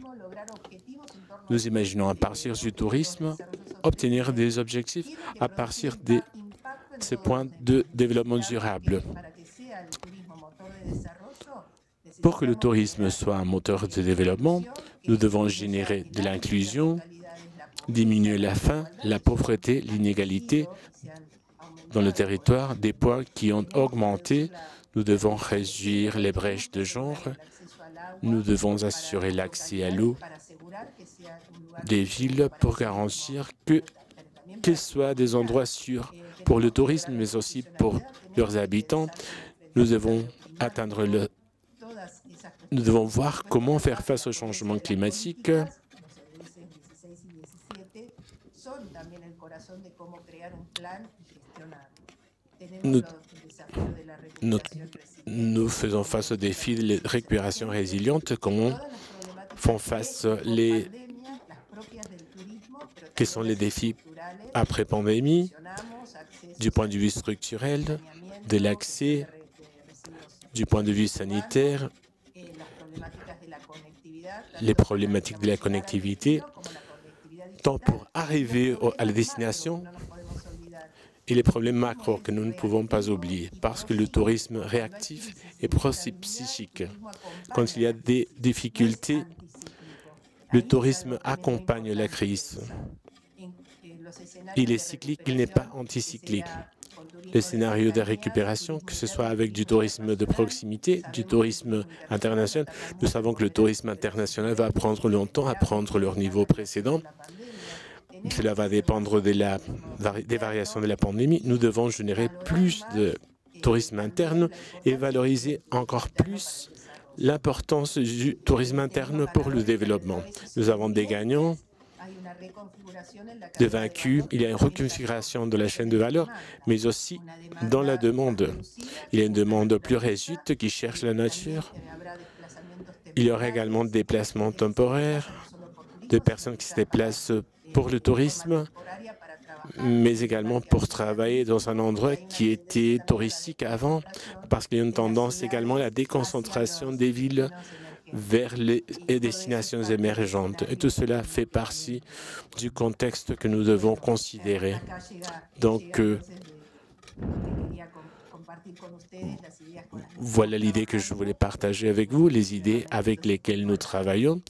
nous imaginons à partir du tourisme obtenir des objectifs à partir de ces points de développement durable. Pour que le tourisme soit un moteur de développement, nous devons générer de l'inclusion, diminuer la faim, la pauvreté, l'inégalité dans le territoire, des points qui ont augmenté. Nous devons réduire les brèches de genre. Nous devons assurer l'accès à l'eau des villes pour garantir qu'ils soient des endroits sûrs pour le tourisme, mais aussi pour leurs habitants. Nous devons nous devons voir comment faire face au changement climatique. Nous faisons face aux défis de récupération résiliente, comment font face quels sont les défis après pandémie, du point de vue structurel, de l'accès, du point de vue sanitaire, les problématiques de la connectivité, tant pour arriver à la destination et les problèmes macro que nous ne pouvons pas oublier, parce que le tourisme réactif est psychique. Quand il y a des difficultés, le tourisme accompagne la crise. Il est cyclique, il n'est pas anticyclique. Le scénario de récupération, que ce soit avec du tourisme de proximité, du tourisme international, nous savons que le tourisme international va prendre longtemps à prendre leur niveau précédent. Cela va dépendre des variations de la pandémie. Nous devons générer plus de tourisme interne et valoriser encore plus l'importance du tourisme interne pour le développement. Nous avons des gagnants de vaincus, il y a une reconfiguration de la chaîne de valeur, mais aussi dans la demande. Il y a une demande plus réduite qui cherche la nature. Il y aura également des déplacements temporaires, de personnes qui se déplacent pour le tourisme, mais également pour travailler dans un endroit qui était touristique avant, parce qu'il y a une tendance également à la déconcentration des villes vers les destinations émergentes. Et tout cela fait partie du contexte que nous devons considérer. Donc, voilà l'idée que je voulais partager avec vous, les idées avec lesquelles nous travaillons.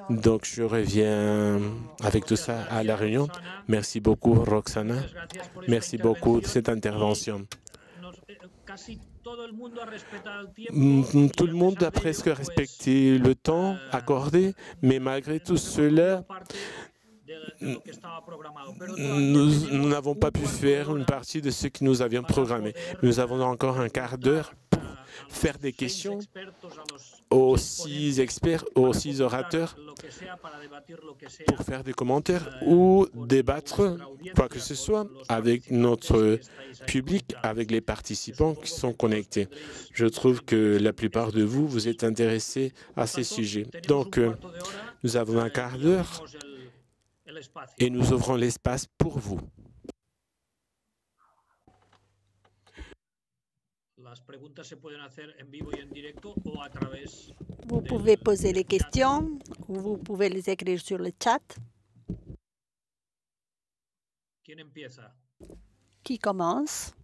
Donc, je reviens avec tout ça à la réunion. Merci beaucoup, Roxana. Merci beaucoup de cette intervention. Tout le monde a presque respecté le temps accordé, mais malgré tout cela, nous n'avons pas pu faire une partie de ce que nous avions programmé. Nous avons encore un quart d'heure pour faire des questions aux 6 experts, aux 6 orateurs, pour faire des commentaires ou débattre, quoi que ce soit, avec notre public, avec les participants qui sont connectés. Je trouve que la plupart de vous, vous êtes intéressés à ces sujets. Donc, nous avons un quart d'heure et nous ouvrons l'espace pour vous. Vous pouvez poser les questions ou vous pouvez les écrire sur le chat. Qui commence?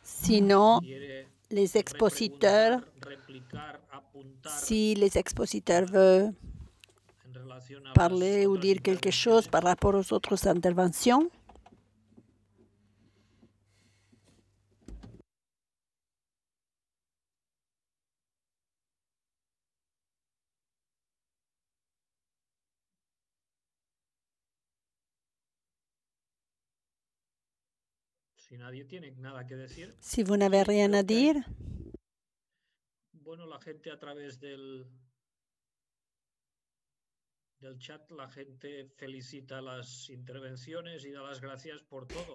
Sinon, les expositeurs, si les expositeurs veulent parler ou dire quelque chose par rapport aux autres interventions. Si vous n'avez rien à dire,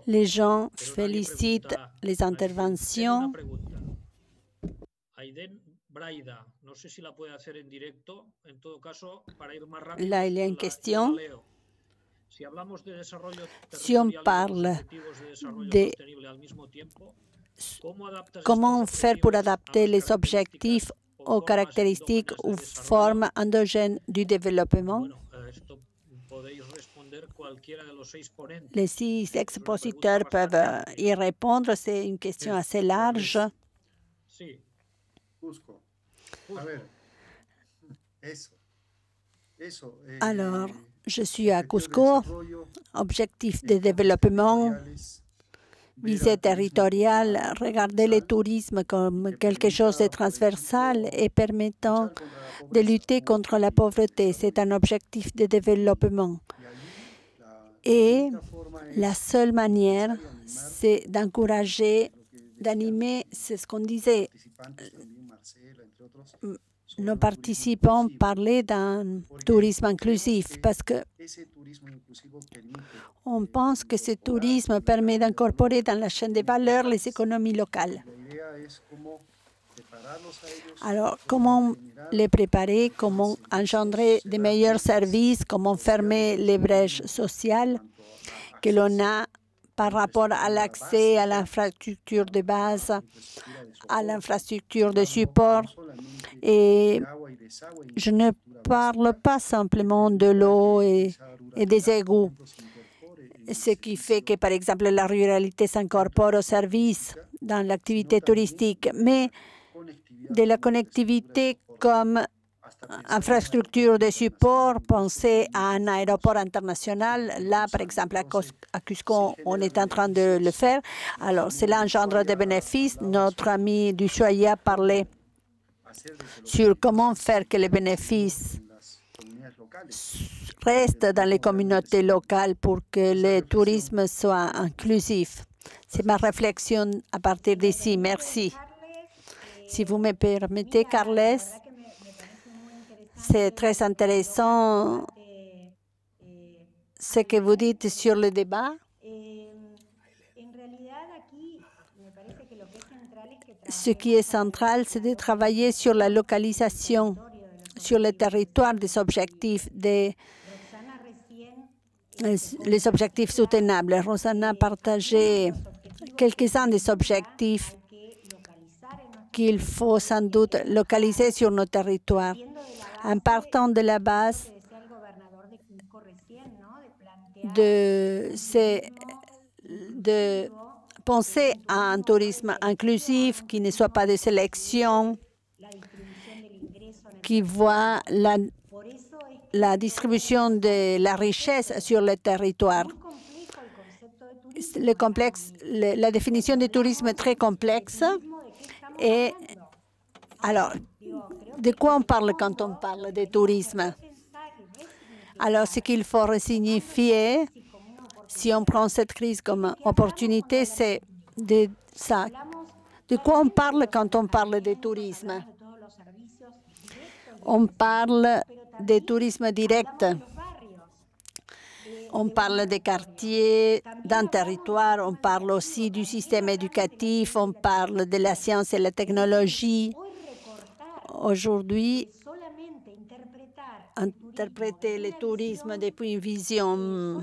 les gens félicitent les interventions. Là, il y a une question. Si on parle de comment faire pour adapter les objectifs aux caractéristiques ou formes endogènes du développement, les 6 expositeurs peuvent y répondre. C'est une question assez large. Alors, je suis à Cusco, objectif de développement, visée territoriale, regarder le tourisme comme quelque chose de transversal et permettant de lutter contre la pauvreté. C'est un objectif de développement. Et la seule manière, c'est d'encourager, d'animer, c'est ce qu'on disait. Nos participants parlaient d'un tourisme inclusif parce que on pense que ce tourisme permet d'incorporer dans la chaîne de valeur les économies locales. Alors, comment les préparer, comment engendrer de meilleurs services, comment fermer les brèches sociales que l'on a par rapport à l'accès à l'infrastructure de base, à l'infrastructure de support. Et je ne parle pas simplement de l'eau et des égouts, ce qui fait que, par exemple, la ruralité s'incorpore aux services dans l'activité touristique, mais de la connectivité comme infrastructure de support, pensez à un aéroport international. Là, par exemple, à Cusco, on est en train de le faire. Alors, cela engendre des bénéfices. Notre ami du Ushuaïa parlait sur comment faire que les bénéfices restent dans les communautés locales pour que le tourisme soit inclusif. C'est ma réflexion à partir d'ici. Merci. Si vous me permettez, Carles, c'est très intéressant ce que vous dites sur le débat. Ce qui est central, c'est de travailler sur la localisation, sur le territoire des objectifs, les objectifs soutenables. Rosanna a partagé quelques-uns des objectifs qu'il faut sans doute localiser sur nos territoires. En partant de la base de penser à un tourisme inclusif qui ne soit pas de sélection, qui voit la distribution de la richesse sur le territoire. La définition du tourisme est très complexe. Et alors, de quoi on parle quand on parle de tourisme? Alors, ce qu'il faut resignifier, si on prend cette crise comme opportunité, c'est de ça. De quoi on parle quand on parle de tourisme? On parle de tourisme direct. On parle des quartiers, d'un territoire, on parle aussi du système éducatif, on parle de la science et la technologie. Aujourd'hui, interpréter le tourisme depuis une vision,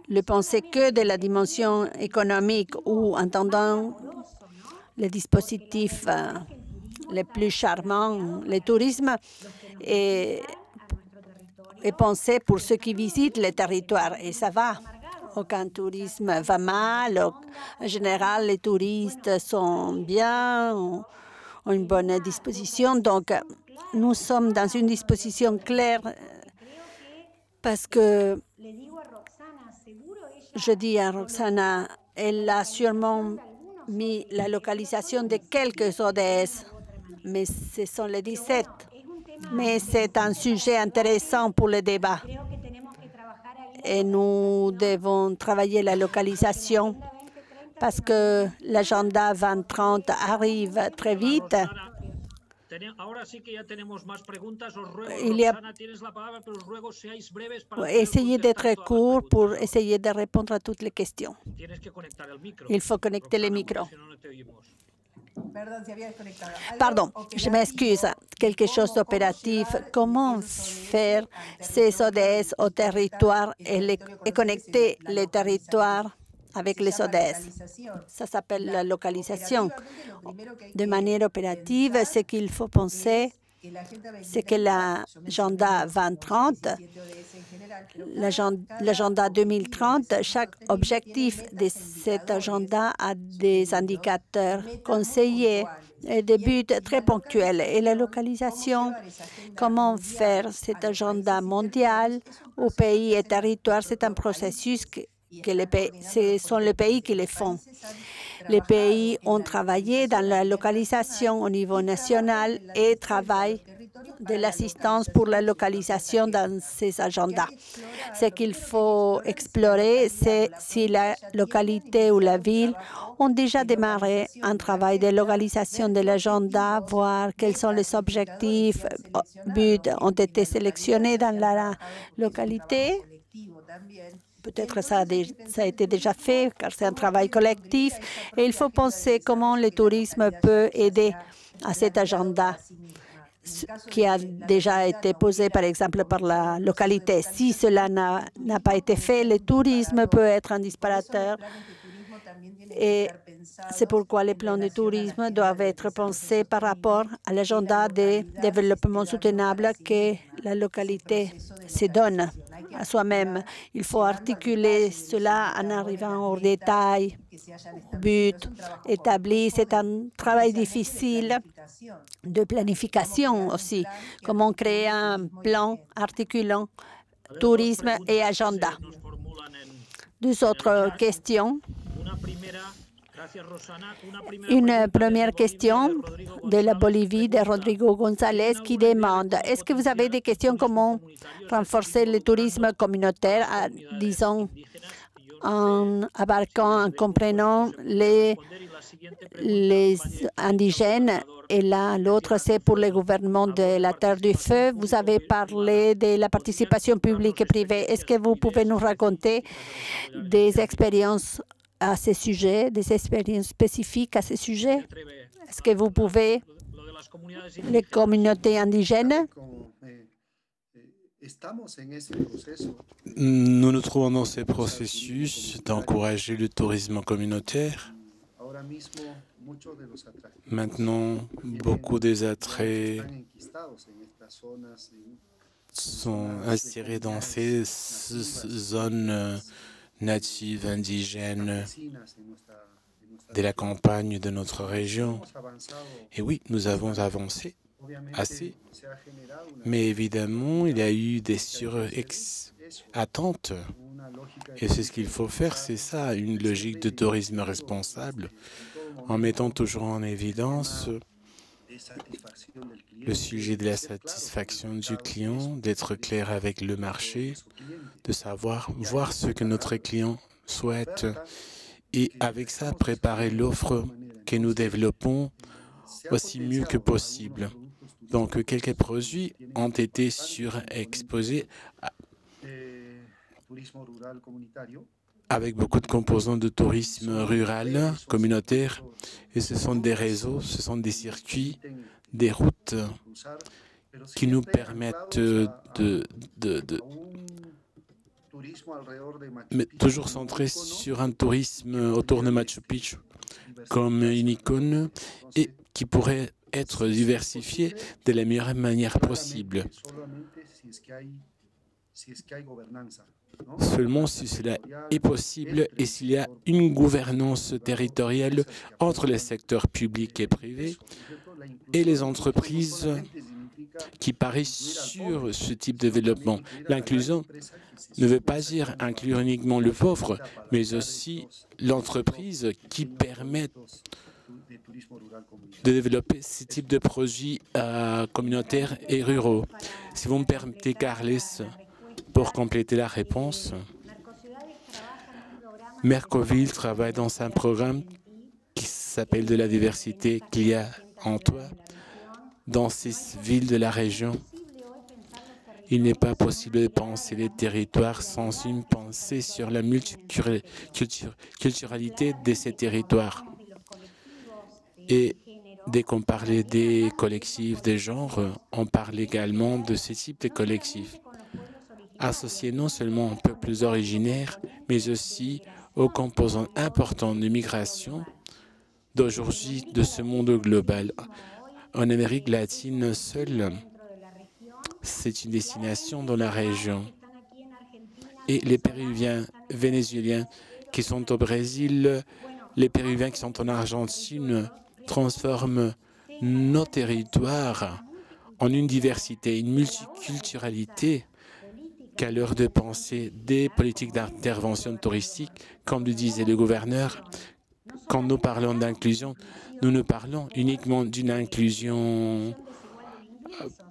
le penser que de la dimension économique ou entendant les dispositifs les plus charmants, le tourisme est pensé pour ceux qui visitent le territoire et ça va. Aucun tourisme va mal. En général, les touristes sont bien, ont une bonne disposition. Donc, nous sommes dans une disposition claire parce que, je dis à Roxana, elle a sûrement mis la localisation de quelques ODS, mais ce sont les 17. Mais c'est un sujet intéressant pour le débat. Et nous devons travailler la localisation parce que l'agenda 2030 arrive très vite. Il y a... Essayez d'être court pour essayer de répondre à toutes les questions. Il faut connecter le micro. Pardon, je m'excuse. Quelque chose d'opératif. Comment faire ces ODS au territoire et connecter les territoires avec les ODS? Ça s'appelle la localisation. De manière opérative, ce qu'il faut penser, c'est que l'agenda 2030, l'agenda 2030, chaque objectif de cet agenda a des indicateurs conseillés et des buts très ponctuels. Et la localisation, comment faire cet agenda mondial aux pays et territoires, c'est un processus ce sont les pays qui le font. Les pays ont travaillé dans la localisation au niveau national et travaillent de l'assistance pour la localisation dans ces agendas. Ce qu'il faut explorer, c'est si la localité ou la ville ont déjà démarré un travail de localisation de l'agenda, voir quels sont les objectifs, buts ont été sélectionnés dans la localité. Peut-être ça a été déjà fait, car c'est un travail collectif. Et il faut penser comment le tourisme peut aider à cet agenda qui a déjà été posé, par exemple, par la localité. Si cela n'a pas été fait, le tourisme peut être un disparateur. Et c'est pourquoi les plans de tourisme doivent être pensés par rapport à l'agenda de développement soutenable que la localité se donne à soi-même. Il faut articuler cela en arrivant au détail, au but établi. C'est un travail difficile de planification aussi. Comment créer un plan articulant tourisme et agenda. Deux autres questions. Une première question de la Bolivie, de Rodrigo González, qui demande « Est-ce que vous avez des questions comment renforcer le tourisme communautaire, disons, en abarquant, en comprenant les indigènes. Et là, l'autre, c'est pour le gouvernement de la Terre du Feu. Vous avez parlé de la participation publique et privée. Est-ce que vous pouvez nous raconter des expériences à ce sujet, des expériences spécifiques à ce sujet? Est-ce que vous pouvez, les communautés indigènes? Nous nous trouvons dans ce processus d'encourager le tourisme communautaire. Maintenant, beaucoup des attraits sont insérés dans ces zones natives, indigènes, de la campagne de notre région. Et oui, nous avons avancé assez, mais évidemment, il y a eu des attentes. Et c'est ce qu'il faut faire, c'est ça, une logique de tourisme responsable, en mettant toujours en évidence le sujet de la satisfaction du client, d'être clair avec le marché, de savoir voir ce que notre client souhaite et avec ça, préparer l'offre que nous développons aussi mieux que possible. Donc, quelques produits ont été surexposés avec beaucoup de composants de tourisme rural, communautaire, et ce sont des réseaux, ce sont des circuits, des routes qui nous permettent mais toujours centré sur un tourisme autour de Machu Picchu comme une icône et qui pourrait être diversifié de la meilleure manière possible. Seulement si cela est possible et s'il y a une gouvernance territoriale entre les secteurs publics et privés et les entreprises qui parient sur ce type de développement. L'inclusion ne veut pas dire inclure uniquement le pauvre, mais aussi l'entreprise qui permet de développer ce type de projets communautaires et ruraux. Si vous me permettez, Carles, pour compléter la réponse, Mercoville travaille dans un programme qui s'appelle de la diversité qu'il y a en toi dans 6 villes de la région. Il n'est pas possible de penser les territoires sans une pensée sur la multiculturalité de ces territoires. Et dès qu'on parlait des collectifs, des genres, on parle également de ce type de collectifs, associés non seulement aux peuples originaires, mais aussi aux composants importants de migration d'aujourd'hui de ce monde global. En Amérique latine seule, c'est une destination dans la région. Et les Péruviens, Vénézuéliens qui sont au Brésil, les Péruviens qui sont en Argentine, transforment nos territoires en une diversité, une multiculturalité qu'à l'heure de penser des politiques d'intervention touristique, comme le disait le gouverneur, quand nous parlons d'inclusion, nous ne parlons uniquement d'une inclusion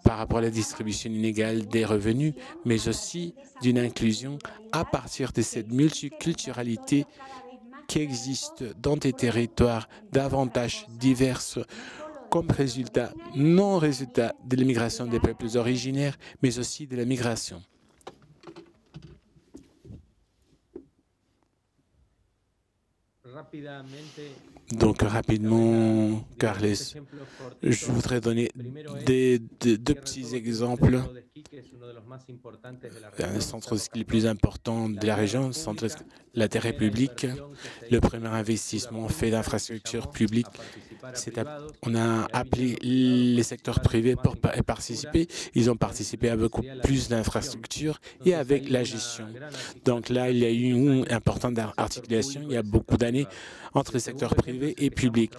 par rapport à la distribution inégale des revenus, mais aussi d'une inclusion à partir de cette multiculturalité qui existe dans des territoires davantage divers comme résultat, non résultat de l'immigration des peuples originaires, mais aussi de la migration. Donc, rapidement, Carles, je voudrais donner deux petits exemples. Un centre ski le plus important de la région, la Terre République. Le premier investissement fait d'infrastructures publiques. On a appelé les secteurs privés pour participer. Ils ont participé à beaucoup plus d'infrastructures et avec la gestion. Donc là, il y a eu une importante articulation il y a beaucoup d'années entre les secteurs privés et publics.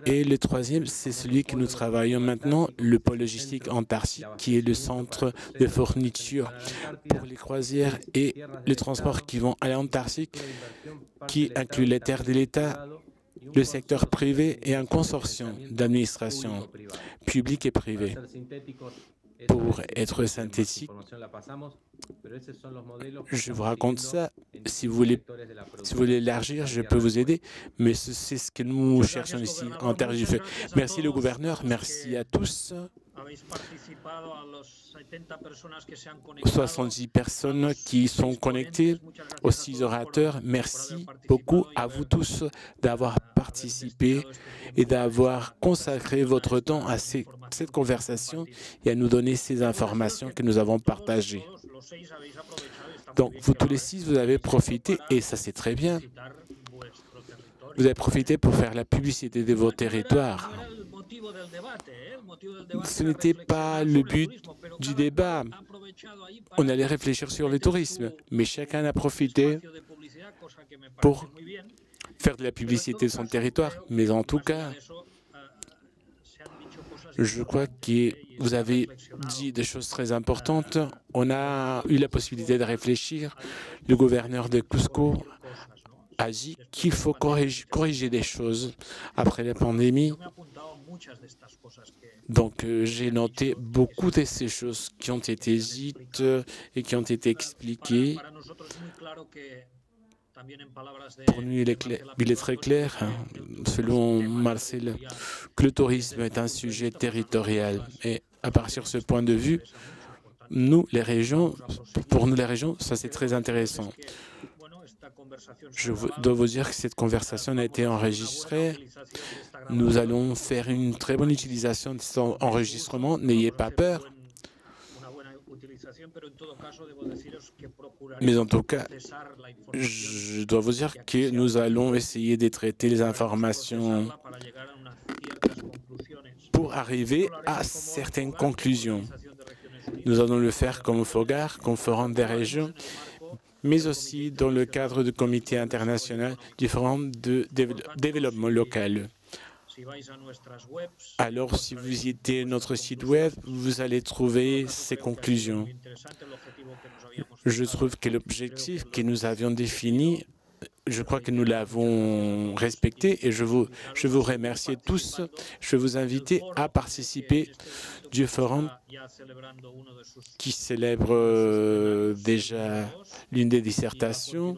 Et le troisième, c'est celui que nous travaillons maintenant, le pôle logistique antarctique, qui est le centre de fourniture pour les croisières et le transport qui vont à l'Antarctique, qui inclut les terres de l'État, le secteur privé et un consortium d'administration publique et privée. Pour être synthétique, je vous raconte ça. Si vous voulez élargir, je peux vous aider. Mais c'est ce que nous cherchons ici en termes du fait. Merci le gouverneur, merci à tous. 70 personnes qui sont connectées, aux 6 orateurs. Merci beaucoup à vous tous d'avoir participé et d'avoir consacré votre temps à cette conversation et à nous donner ces informations que nous avons partagées. Donc, vous tous les 6, vous avez profité, et ça c'est très bien, vous avez profité pour faire la publicité de vos territoires. Ce n'était pas le but du débat. On allait réfléchir sur le tourisme, mais chacun a profité pour faire de la publicité de son territoire. Mais en tout cas, je crois que vous avez dit des choses très importantes. On a eu la possibilité de réfléchir. Le gouverneur de Cusco a dit qu'il faut corriger des choses après la pandémie. Donc, j'ai noté beaucoup de ces choses qui ont été dites et qui ont été expliquées. Pour nous, il est très clair, selon Marcel, que le tourisme est un sujet territorial. Et à partir de ce point de vue, pour nous les régions, ça c'est très intéressant. Je dois vous dire que cette conversation a été enregistrée. Nous allons faire une très bonne utilisation de cet enregistrement. N'ayez pas peur. Mais en tout cas, je dois vous dire que nous allons essayer de traiter les informations pour arriver à certaines conclusions. Nous allons le faire comme FOGAR, comme Forum des régions, mais aussi dans le cadre du comité international du Forum de développement local. Alors, si vous visitez notre site web, vous allez trouver ces conclusions. Je trouve que l'objectif que nous avions défini, je crois que nous l'avons respecté et je vous remercie tous. Je vous invite à participer du forum qui célèbre déjà l'une des dissertations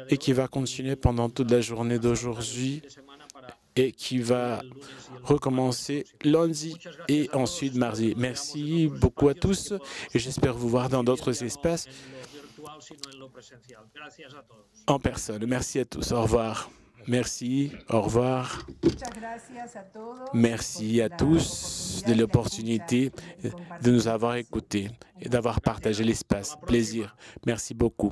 et qui va continuer pendant toute la journée d'aujourd'hui et qui va recommencer lundi et ensuite mardi. Merci beaucoup à tous et j'espère vous voir dans d'autres espaces en personne. Merci à tous. Au revoir. Merci. Au revoir. Merci à tous de l'opportunité de nous avoir écoutés et d'avoir partagé l'espace. Plaisir. Merci beaucoup.